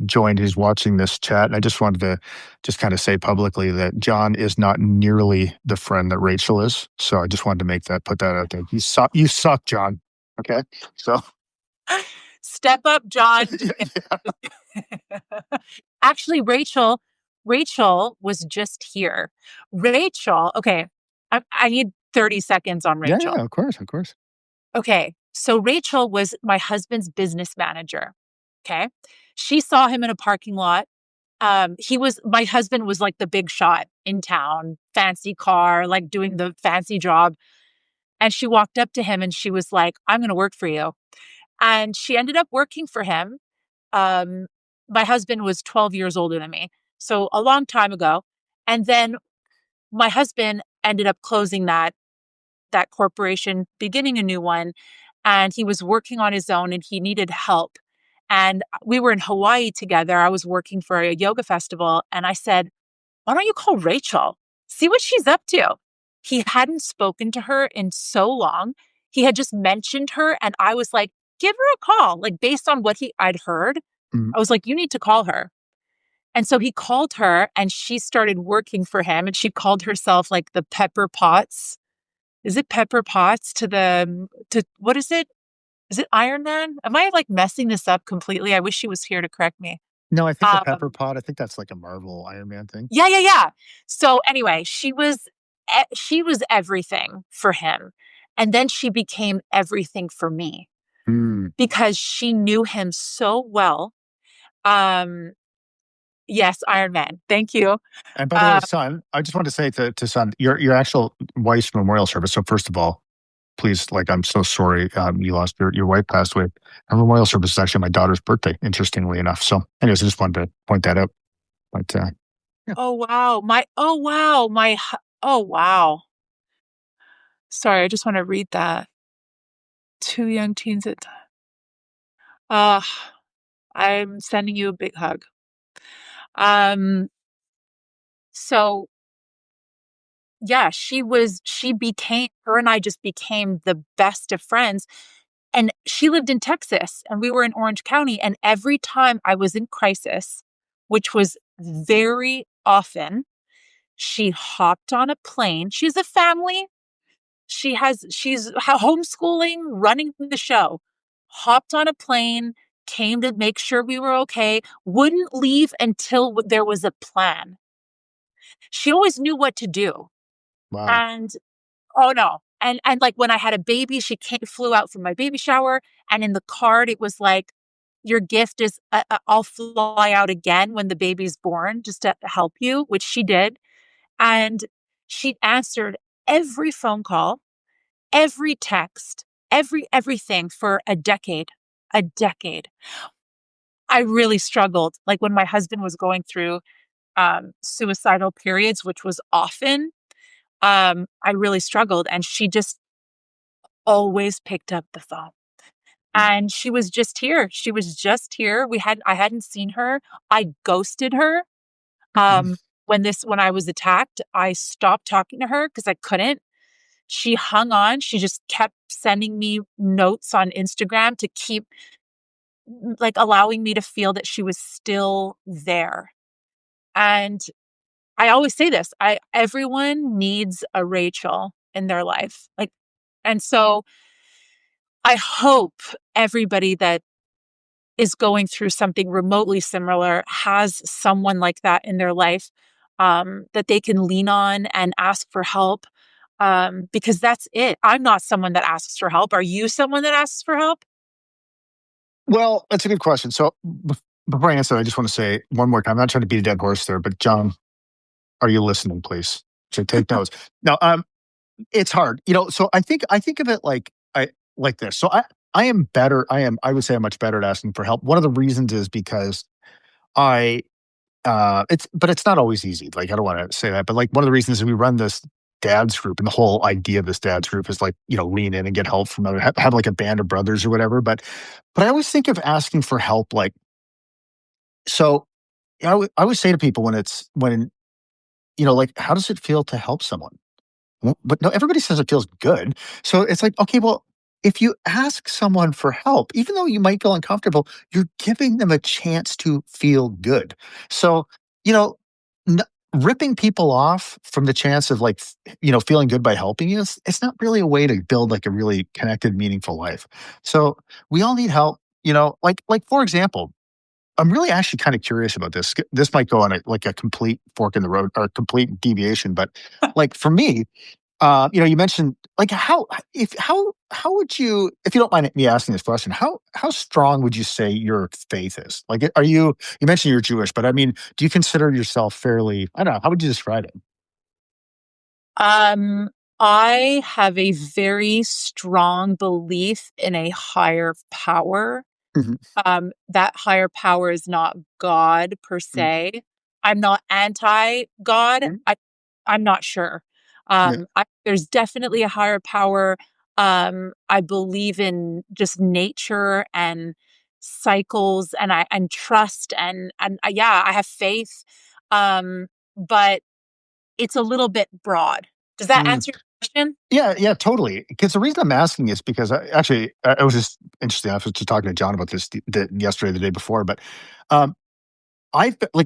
joined. He's watching this chat. And I just wanted to just kind of say publicly that John is not nearly the friend that Rachel is. So I just wanted to put that out there. You suck, John. Okay. So, Step up, John. yeah, Actually, Rachel was just here. Rachel, okay, I need 30 seconds on yeah, yeah, Rachel. of course, of course. Okay, so Rachel was my husband's business manager. Okay, she saw him in a parking lot. My husband was like the big shot in town, fancy car, like doing the fancy job. And she walked up to him and she was like, I'm going to work for you. And she ended up working for him. Um, my husband was 12 years older than me, so a long time ago. And then my husband ended up closing that corporation, beginning a new one, and he was working on his own and he needed help. And we were in Hawaii together. I was working for a yoga festival and I said, "Why don't you call Rachel? See what she's up to?" He hadn't spoken to her in so long. He had just mentioned her and I was like, "Give her a call." Like based on what I'd heard, Mm, I was like, "You need to call her." And so he called her and she started working for him and she called herself like the Pepper Potts. Is it Pepper Potts to what is it? Is it Iron Man? Am I like messing this up completely? I wish she was here to correct me. No, I think the pepper Um, pot, I think that's like a Marvel Iron Man thing. yeah, yeah, yeah. So anyway, she was everything for him. And then she became everything for me Hmm. because she knew him so well. Um, yes, Iron Man. Thank you. And by the way, Uh, son, I just want to say to son, your actual wife's memorial service. So first of all, please, like, I'm so sorry you lost your wife passed away. Her memorial service is actually my daughter's birthday, interestingly enough. So, anyways, I just wanted to point that out. But yeah, oh wow. Oh wow. Sorry, I just want to read that. Two young teens at uh I'm sending you a big hug. Um so yeah, she became her and I just became the best of friends. And she lived in Texas and we were in Orange County. And every time I was in crisis, which was very often, she hopped on a plane. She's a family. She's homeschooling, running the show. Hopped on a plane, came to make sure we were okay, wouldn't leave until there was a plan. She always knew what to do. wow, And oh no. And like when I had a baby, flew out from my baby shower. And in the card, it was like, your gift is I'll fly out again when the baby's born just to help you, which she did. And she answered every phone call, every text, everything for a decade. A decade. I really struggled. Like when my husband was going through suicidal periods, which was often, I really struggled. And she just always picked up the phone. And she was just here. She was just here. I hadn't seen her. I ghosted her. Um, when I was attacked, I stopped talking to her because I couldn't. She hung on. She just kept sending me notes on Instagram to keep like allowing me to feel that she was still there. And I always say this, I everyone needs a Rachel in their life. Like and so I hope everybody that is going through something remotely similar has someone like that in their life that they can lean on and ask for help because that's it. I'm not someone that asks for help. Are you someone that asks for help? well, that's a good question. So before I answer, I just want to say one more time. I'm not trying to beat a dead horse there, but John, are you listening, please? So take notes. Now, it's hard, So I think of it like this. So I am better. I would say I'm much better at asking for help. One of the reasons is because I it's not always easy. Like I don't want to say that, but like one of the reasons is we run this dad's group, and the whole idea of this dad's group is like lean in and get help from other have like a band of brothers or whatever. But I always think of asking for help like so. I would say to people when like how does it feel to help someone? Well, but no, everybody says it feels good. So it's like, okay, well, if you ask someone for help, even though you might feel uncomfortable, you're giving them a chance to feel good. So, you know, n- ripping people off from the chance of like, feeling good by helping you, it's not really a way to build like a really connected, meaningful life. So we all need help, like for example, I'm really actually kind of curious about this. This might go on like a complete fork in the road or a complete deviation, but like for me, you mentioned like how would you, if you don't mind me asking this question, how strong would you say your faith is? Like, you mentioned you're Jewish, but I mean, do you consider yourself fairly? I don't know. How would you describe it? Um, I have a very strong belief in a higher power. Mhm. That higher power is not God per Mm. se. I'm not anti God. Mm. I'm not sure. Yeah. There's definitely a higher power. I believe in just nature and cycles, and trust, and yeah, I have faith. But it's a little bit broad. Does that Mm. answer your question? Yeah, yeah, totally. Because the reason I'm asking is because I was just interesting. I was just talking to John about this yesterday, the day before, but um,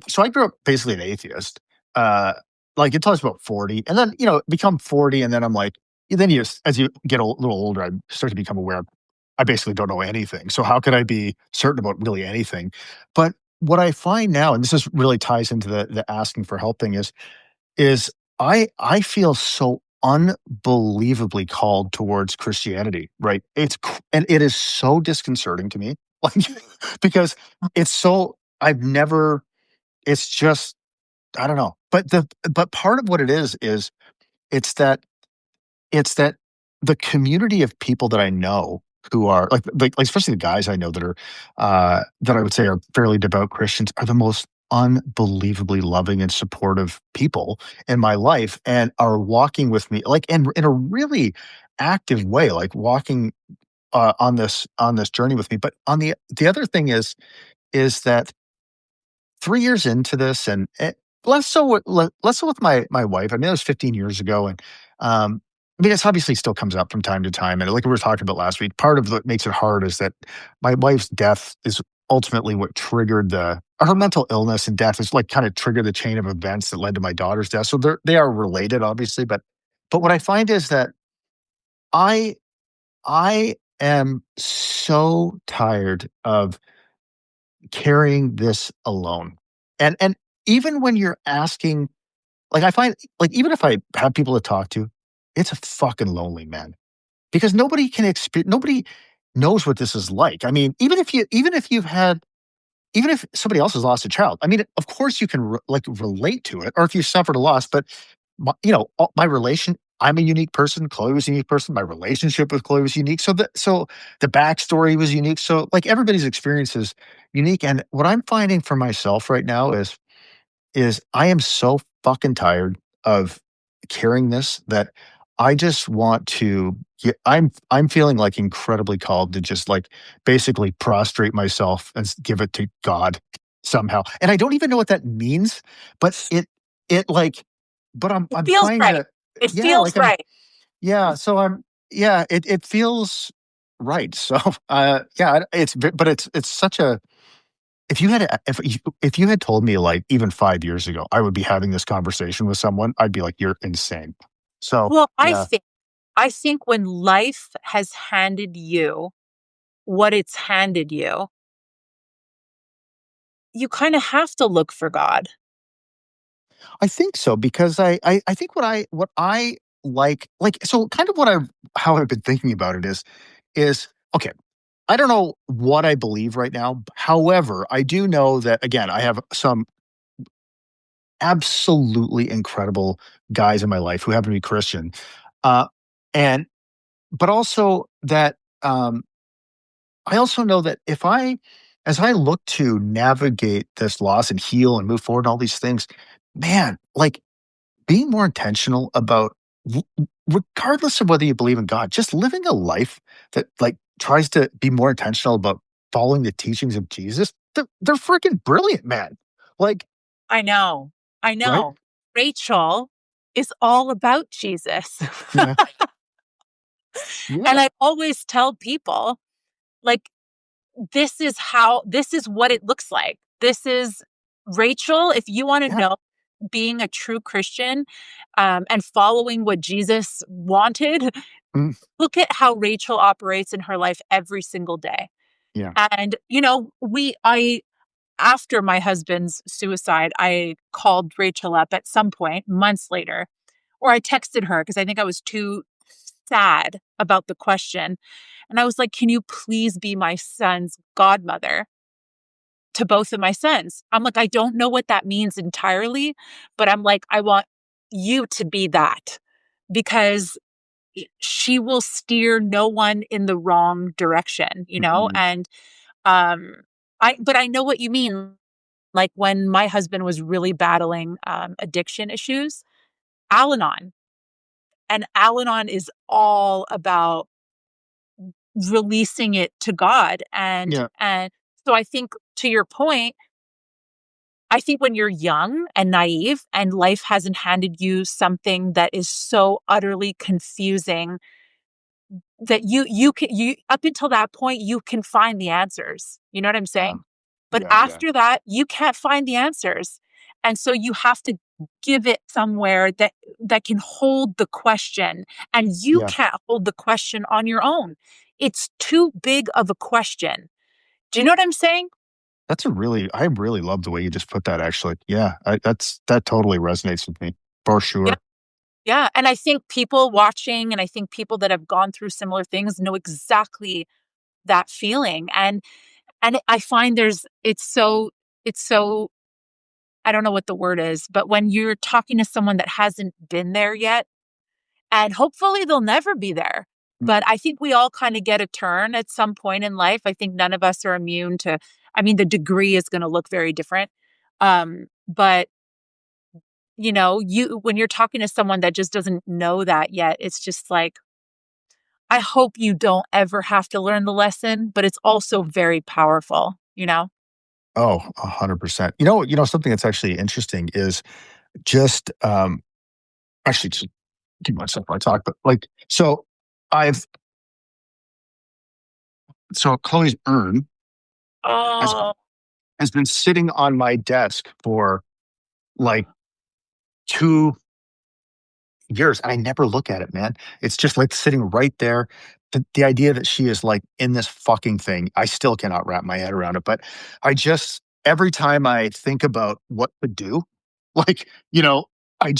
so I grew up basically an atheist, uh, like, until I was about 40, and then, become 40, and then I'm like then you as you get a little older, I start to become aware I basically don't know anything, so how could I be certain about really anything? But what I find now, and this is really ties into the asking for help thing is I feel so unbelievably called towards Christianity, right? And it is so disconcerting to me, like, because it's so I've never it's just I don't know. But part of what it is it's that it's that the community of people that I know who are like especially the guys I know that I would say are fairly devout Christians are the most unbelievably loving and supportive people in my life and are walking with me like in a really active way, like walking on this journey with me. But on the other thing is that 3 years into this and, less so with my wife. I mean, that was 15 years ago, and, I mean, it's obviously still comes up from time to time, and like we were talking about last week, part of what makes it hard is that my wife's death is ultimately what triggered her mental illness and death is, like, kinda triggered the chain of events that led to my daughter's death, so they are related, obviously, but what I find is that I I am so tired of carrying this alone. And even when you're asking like, I find like, even if I have people to talk to, it's a fucking lonely, man, because nobody knows what this is like. I mean, even if somebody else has lost a child, I mean, of course you can relate to it, or if you suffered a loss, but my relation I'm a unique person, Chloe was a unique person, my relationship with Chloe was unique, so the backstory was unique, so, like, everybody's experience is unique, and what I'm finding for myself right now is I am so fucking tired of carrying this that I just want to I'm feeling, like, incredibly called to just, like, basically prostrate myself and give it to God somehow, and I don't even know what that means, but it, like but It I'm feels trying right. to It yeah, feels like, right. yeah, so it feels right, so, yeah, but it's such a if you had told me, like, even 5 years ago, I would be having this conversation with someone, I'd be like, "You're insane." So, Well, yeah, I think when life has handed you what it's handed you, you kinda have to look for God. I think so because I think what I like so kind of what I how I've been thinking about it is okay, I don't know what I believe right now, however, I do know that, again, I have some absolutely incredible guys in my life who happen to be Christian, uh, and but also that, I also know that as I look to navigate this loss and heal and move forward and all these things, man, like being more intentional about regardless of whether you believe in God, just living a life that like tries to be more intentional about following the teachings of Jesus. They're freaking brilliant, man. Like, I know. I right? know. Rachel is all about Jesus. Yeah. Yeah. And I always tell people, like, this is what it looks like. This is Rachel, if you wanna Yeah. know being a true Christian, and following what Jesus wanted, Mm, look at how Rachel operates in her life every single day. yeah. And, I after my husband's suicide, I called Rachel up at some point months later, or I texted her because I think I was too sad about the question. And I was like, "Can you please be my son's godmother to both of my sons?" I'm like, "I don't know what that means entirely, but I'm like, I want you to be that because she will steer no one in the wrong direction, you know?" Mhm. And um but I know what you mean. Like when my husband was really battling addiction issues, Al-Anon. And Al-Anon is all about releasing it to God. Yeah. And so I think to your point, I think when you're young and naive and life hasn't handed you something that is so utterly confusing that you up until that point you can find the answers. You know what I'm Yeah. saying? But Yeah, yeah, after that, you can't find the answers. And so you have to give it somewhere that can hold the question, and you yeah. can't hold the question on your own. It's too big of a question. Do you know what I'm saying? That's a really I really love the way you just put that actually. Yeah, that totally resonates with me for Yeah. sure. Yeah, and I think people watching and I think people that have gone through similar things know exactly that feeling, and I find it's so I don't know what the word is, but when you're talking to someone that hasn't been there yet, and hopefully they'll never be there, Mm. but I think we all kinda get a turn at some point in life. I think none of us are immune to, I mean, the degree is gonna look very different, but, you when you're talking to someone that just doesn't know that yet, it's just like, I hope you don't ever have to learn the lesson, but it's also very powerful, you know? Oh, 100%. Something that's actually interesting is just, actually just keep myself while I talk, but, like, I've Chloe's urn has Oh, has been sitting on my desk for, like, 2 years, and I never look at it, man. It's just, like, sitting right there. The idea that she is, like, in this fucking thing, I still cannot wrap my head around it, but I just every time I think about what to do, like, I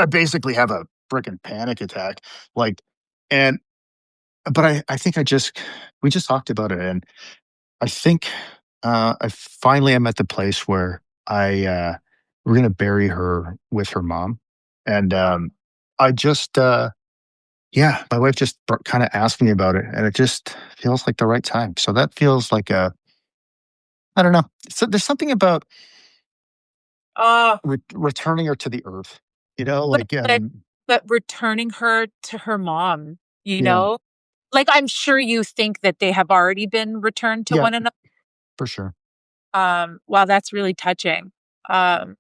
basically have a freaking panic attack, like, and but I think we just talked about it, and I think, I finally am at the place where we're gonna bury her with her mom, and, I just, yeah, my wife just kinda asked me about it, and it just feels like the right time. So that feels like I don't know. So there's something about oh, returning her to the earth, but like, but but returning her to her mom, you yeah, know? Like, I'm sure you think that they have already been returned to yeah, one another. for sure. Wow, that's really touching. Um,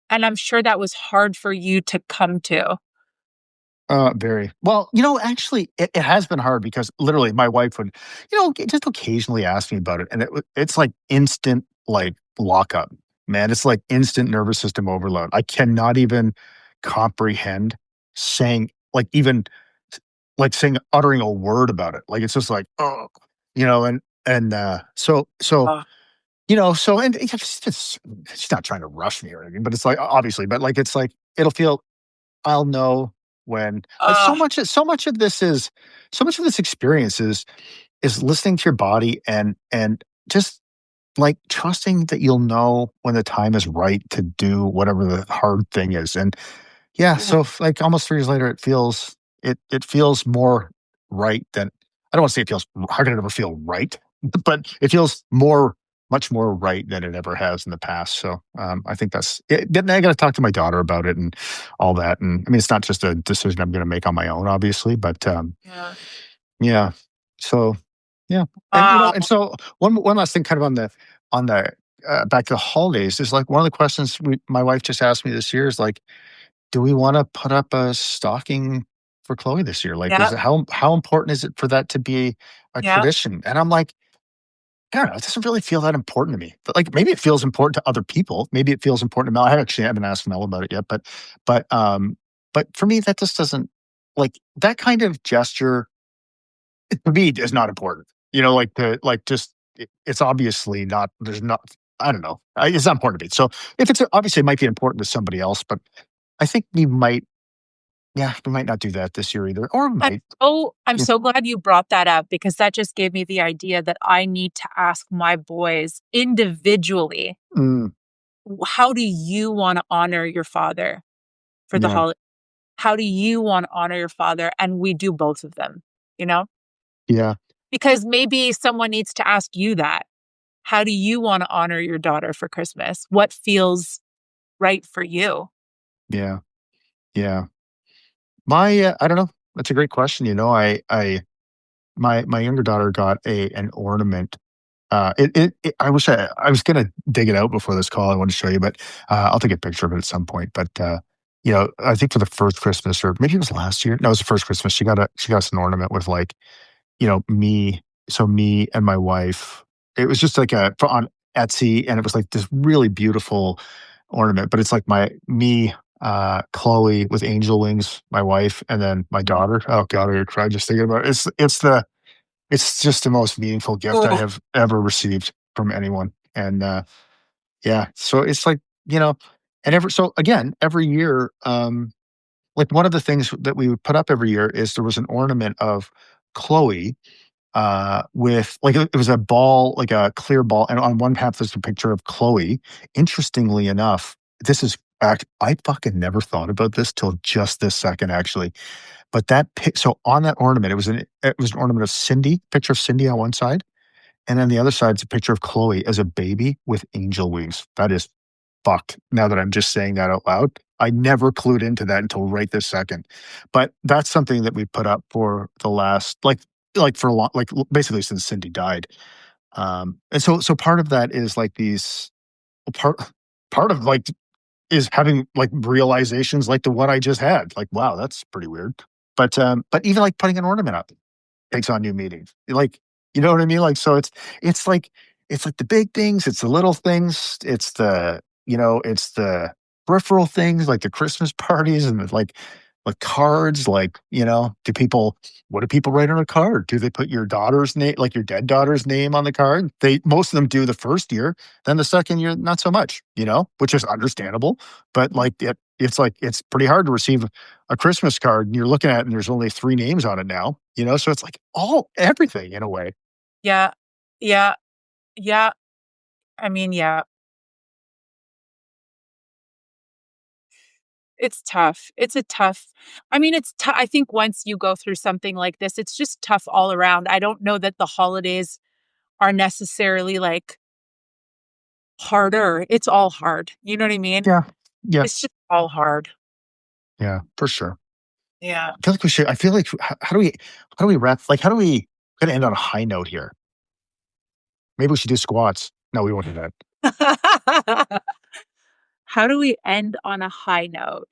and I'm sure that was hard for you to come to. Very. Well, actually, it has been hard because literally my wife would, just occasionally ask me about it, and it's like instant like lockup, man. It's like instant nervous system overload. I cannot even comprehend saying like even like saying uttering a word about it. Like it's just like and and she's not trying to rush me or anything, but it's like obviously, but like it's like it'll feel I'll know when Uh, so much of this experience is listening to your body and just, like, trusting that you'll know when the time is right to do whatever the hard thing is, and yeah, yeah, so like almost 3 years later, it feels more right than I don't wanna say it feels how can it ever feel right? But it feels much more right than it ever has in the past, so, I think that's it then I gotta talk to my daughter about it and all that, and, I mean, it's not just a decision I'm gonna make on my own, obviously, but, yeah. yeah. So, yeah, and, Wow. and so one last thing kind of on the, back to the holidays is, like, one of the questions my wife just asked me this year is, like, do we wanna put up a stocking for Chloe this year? Like, is Yep, it how important is it for that to be a yep, tradition? And I'm like, I don't know, it doesn't really feel that important to me. But, like, maybe it feels important to other people. Maybe it feels important to Mel. I haven't asked Mel about it yet, but, um, but for me, that just doesn't like, that kind of gesture, to me, is not important. Like, just it's obviously not there's not I don't know. It's not important to me. So, if it's obviously, it might be important to somebody else, but I think we might not do that this year either, or we I'm might. I'm Yeah. so glad you brought that up because that just gave me the idea that I need to ask my boys individually, Mm, how do you wanna honor your father for the yeah, holiday? How do you wanna honor your father? And we do both of them, you know? yeah, Because maybe someone needs to ask you that. How do you wanna honor your daughter for Christmas? What feels right for you? yeah, yeah. I don't know. That's a great question. My younger daughter got an ornament. I wish I was gonna dig it out before this call. I want to show you, but I'll take a picture of it at some point. But I think for the first Christmas, or maybe it was last year. No, it was the first Christmas. She got us an ornament with like me. So me and my wife. It was just like on Etsy, and it was like this really beautiful ornament, but it's like Chloe with angel wings, my wife, and then my Mhm. daughter. Oh god, I cried just thinking about it. It's just the most meaningful gift I Oh, have ever received from anyone, and, yeah, so it's like, you know, and every year, like, one of the things that we would put up every year is there was an ornament of Chloe, with like, it was a ball, like a clear ball, and on one half there's a picture of Chloe. Interestingly enough, this is act I fucking never thought about this till just this second, actually, but so on that ornament, it was an ornament of Cindy, picture of Cindy on one side, and then the other side's a picture of Chloe as a baby with angel wings. That is fucked, now that I'm just saying that out loud. I never clued into that until right this second. But that's something that we put up for the last for a long basically since Cindy died. And so part of that is like these part part of like is having like realizations like the one I just had. Like, wow, that's pretty weird. But even like putting an ornament up takes on new meanings. Like, you know what I mean? Like, so it's like it's like the big things, it's the little things, it's the peripheral things like the Christmas parties and like cards, like, what do people write on a card? Do they put your daughter's name, like your dead daughter's name on the card? Most of them do the first year, then the second year, not so much, which is understandable. But like it's pretty hard to receive a Christmas card and you're looking at it and there's only 3 names on it now, so it's like everything in a way. yeah. Yeah. Yeah. I mean, yeah, it's tough. It's a tough I mean, I think once you go through something like this, it's just tough all around. I don't know that the holidays are necessarily, like, harder. It's all hard. You know what I mean? Yeah. Yeah. It's just all hard. Yeah, for sure. Yeah. I feel like how do we wrap how do we gotta end on a high note here? Maybe we should do squats. No, we won't do that. How do we end on a high note?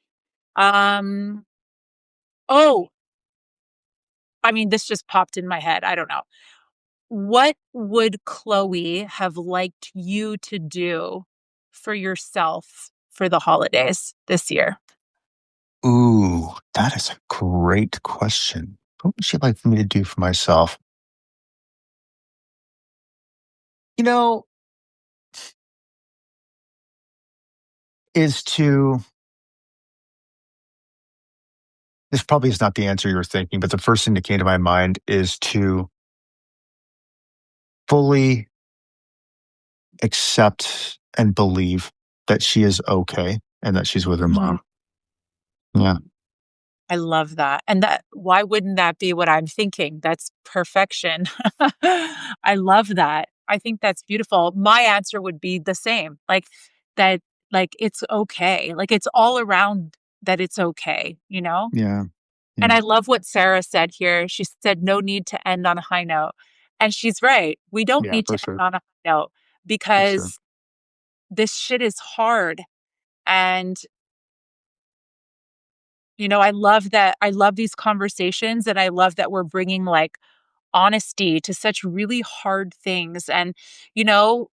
Um, oh, I mean, this just popped in my head. I don't know. What would Chloe have liked you to do for yourself for the holidays this year? Ooh, that is a great question. What would she like for me to do for myself? You know, is to this probably is not the answer you were thinking, but the first thing that came to my mind is to fully accept and believe that she is okay and that she's with her Mhm. mom. Yeah. I love that. And that why wouldn't that be what I'm thinking? That's perfection. I love that. I think that's beautiful. My answer would be the same. Like that it's okay. Like it's all around that it's okay, you know? Yeah. And Yeah. I love what Sarah said here. She said no need to end on a high note. And she's right. We don't Yeah, need for to end sure. on a high note For sure. because this shit is hard. And I love these conversations and I love that we're bringing like honesty to such really hard things. And,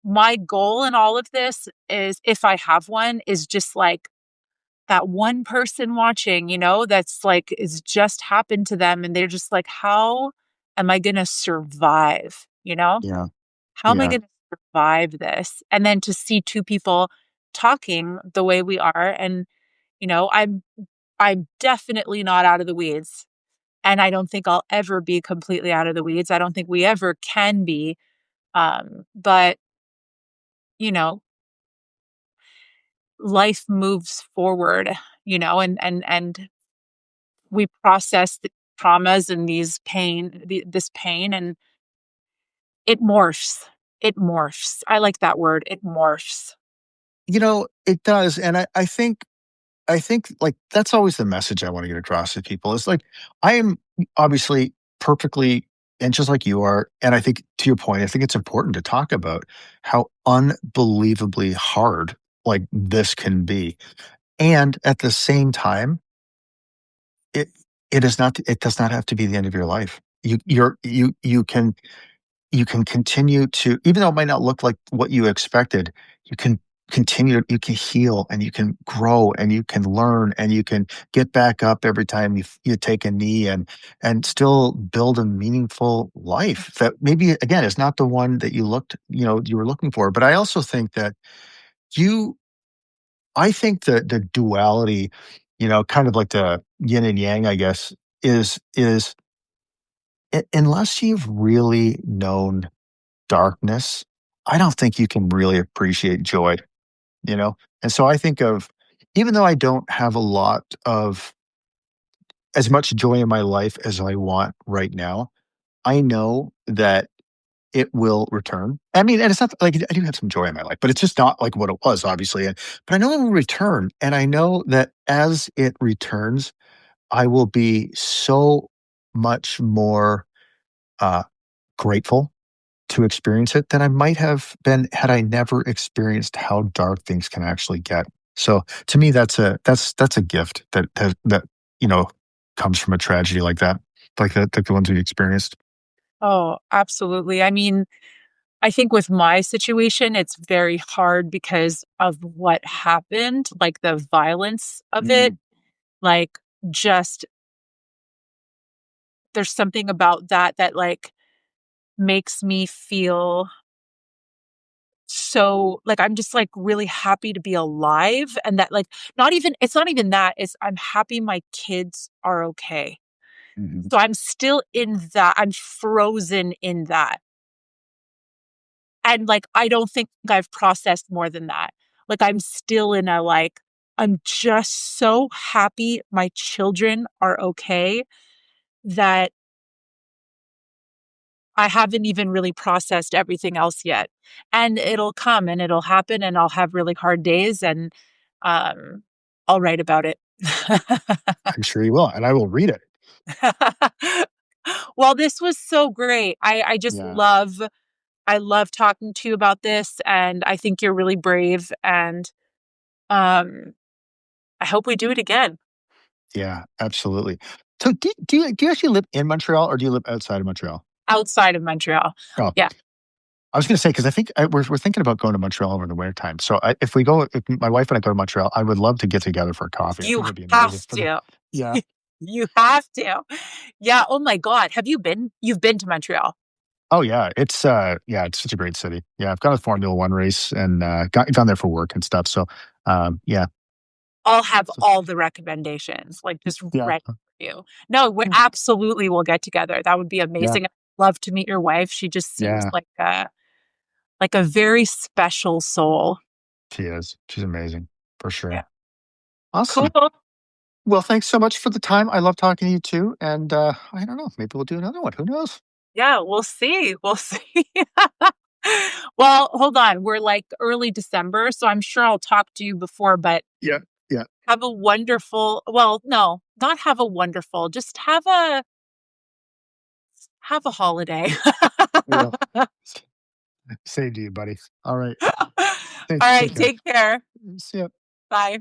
my goal in all of this is if I have one, is just like that one person watching, that's like, it's just happened to them. And they're just like, how am I going to survive? Yeah. How am I Yeah. going to survive this? And then to see two people talking the way we are. And, I'm definitely not out of the weeds. And I don't think I'll ever be completely out of the weeds. I don't think we ever can be. But, you know, life moves forward, and we process the traumas and this pain, and it morphs. It morphs. I like that word. It morphs. It does. And I think like that's always the message I want to get across to people. It's like I am obviously perfectly and just like you are. And I think to your point, I think it's important to talk about how unbelievably hard like this can be. And at the same time, it it does not have to be the end of your life. You can you can continue to, even though it might not look like what you expected, you can you can heal and you can grow and you can learn and you can get back up every time you take a knee and still build a meaningful life that maybe again is not the one that you were looking for. But I also think that you I think that the duality, kind of like the yin and yang, I guess, is unless you've really known darkness, I don't think you can really appreciate joy, you know? And so I think of, even though I don't have a lot of as much joy in my life as I want right now, I know that it will return. I mean, and it's not like I do have some joy in my life, but it's just not like what it was, obviously. But I know it will return. And I know that as it returns, I will be so much more uh, grateful to experience it than I might have been had I never experienced how dark things can actually get. So to me, that's a gift that you know comes from a tragedy like the ones we experienced. Oh, absolutely. I mean, I think with my situation, it's very hard because of what happened, like the violence of it. Mhm, Like, just there's something about that that like makes me feel so like I'm just like really happy to be alive and that like not even it's not even that, it's I'm happy my kids are okay. mhm. So I'm still in that. I'm frozen in that. And, like, I don't think I've processed more than that. Like, I'm still in a, like, I'm just so happy my children are okay that I haven't even really processed everything else yet. And it'll come and it'll happen and I'll have really hard days and, um, I'll write about it. I'm sure you will, and I will read it. Well, this was so great. Yeah, I love talking to you about this, and I think you're really brave, and, um, I hope we do it again yeah, absolutely. So do you actually live in Montreal or do you live outside of Montreal? outside of Montreal. Oh, Yeah. I was gonna say, 'cause I think we're thinking about going to Montreal over the winter time. So if my wife and I go to Montreal, I would love to get together for a coffee. I You think that'd be amazing have for the to. yeah. You have to. Yeah, oh my god. You've been to Montreal? Oh, yeah, it's such a great city. Yeah, I've got a Formula 1 race and, gone there for work and stuff, so, yeah. I'll have So all the recommendations, like, just yeah, ready for you. No, we absolutely will get together. That would be yeah, amazing. I'd love to meet your wife. She just seems yeah, like a very special soul. she is. She's amazing, for Yeah. sure. Cool. Awesome. Well, thanks so much for the time. I love talking to you too, and, I don't know, maybe we'll do another one. Who knows? Yeah, we'll see. We'll see. Well, hold on. We're like early December, so I'm sure I'll talk to you before, but Yeah, yeah, have a wonderful, well, no, not have a wonderful, just have a holiday. I will. Same to you, buddy. Alright. All Take right, care. take care. See ya. Bye.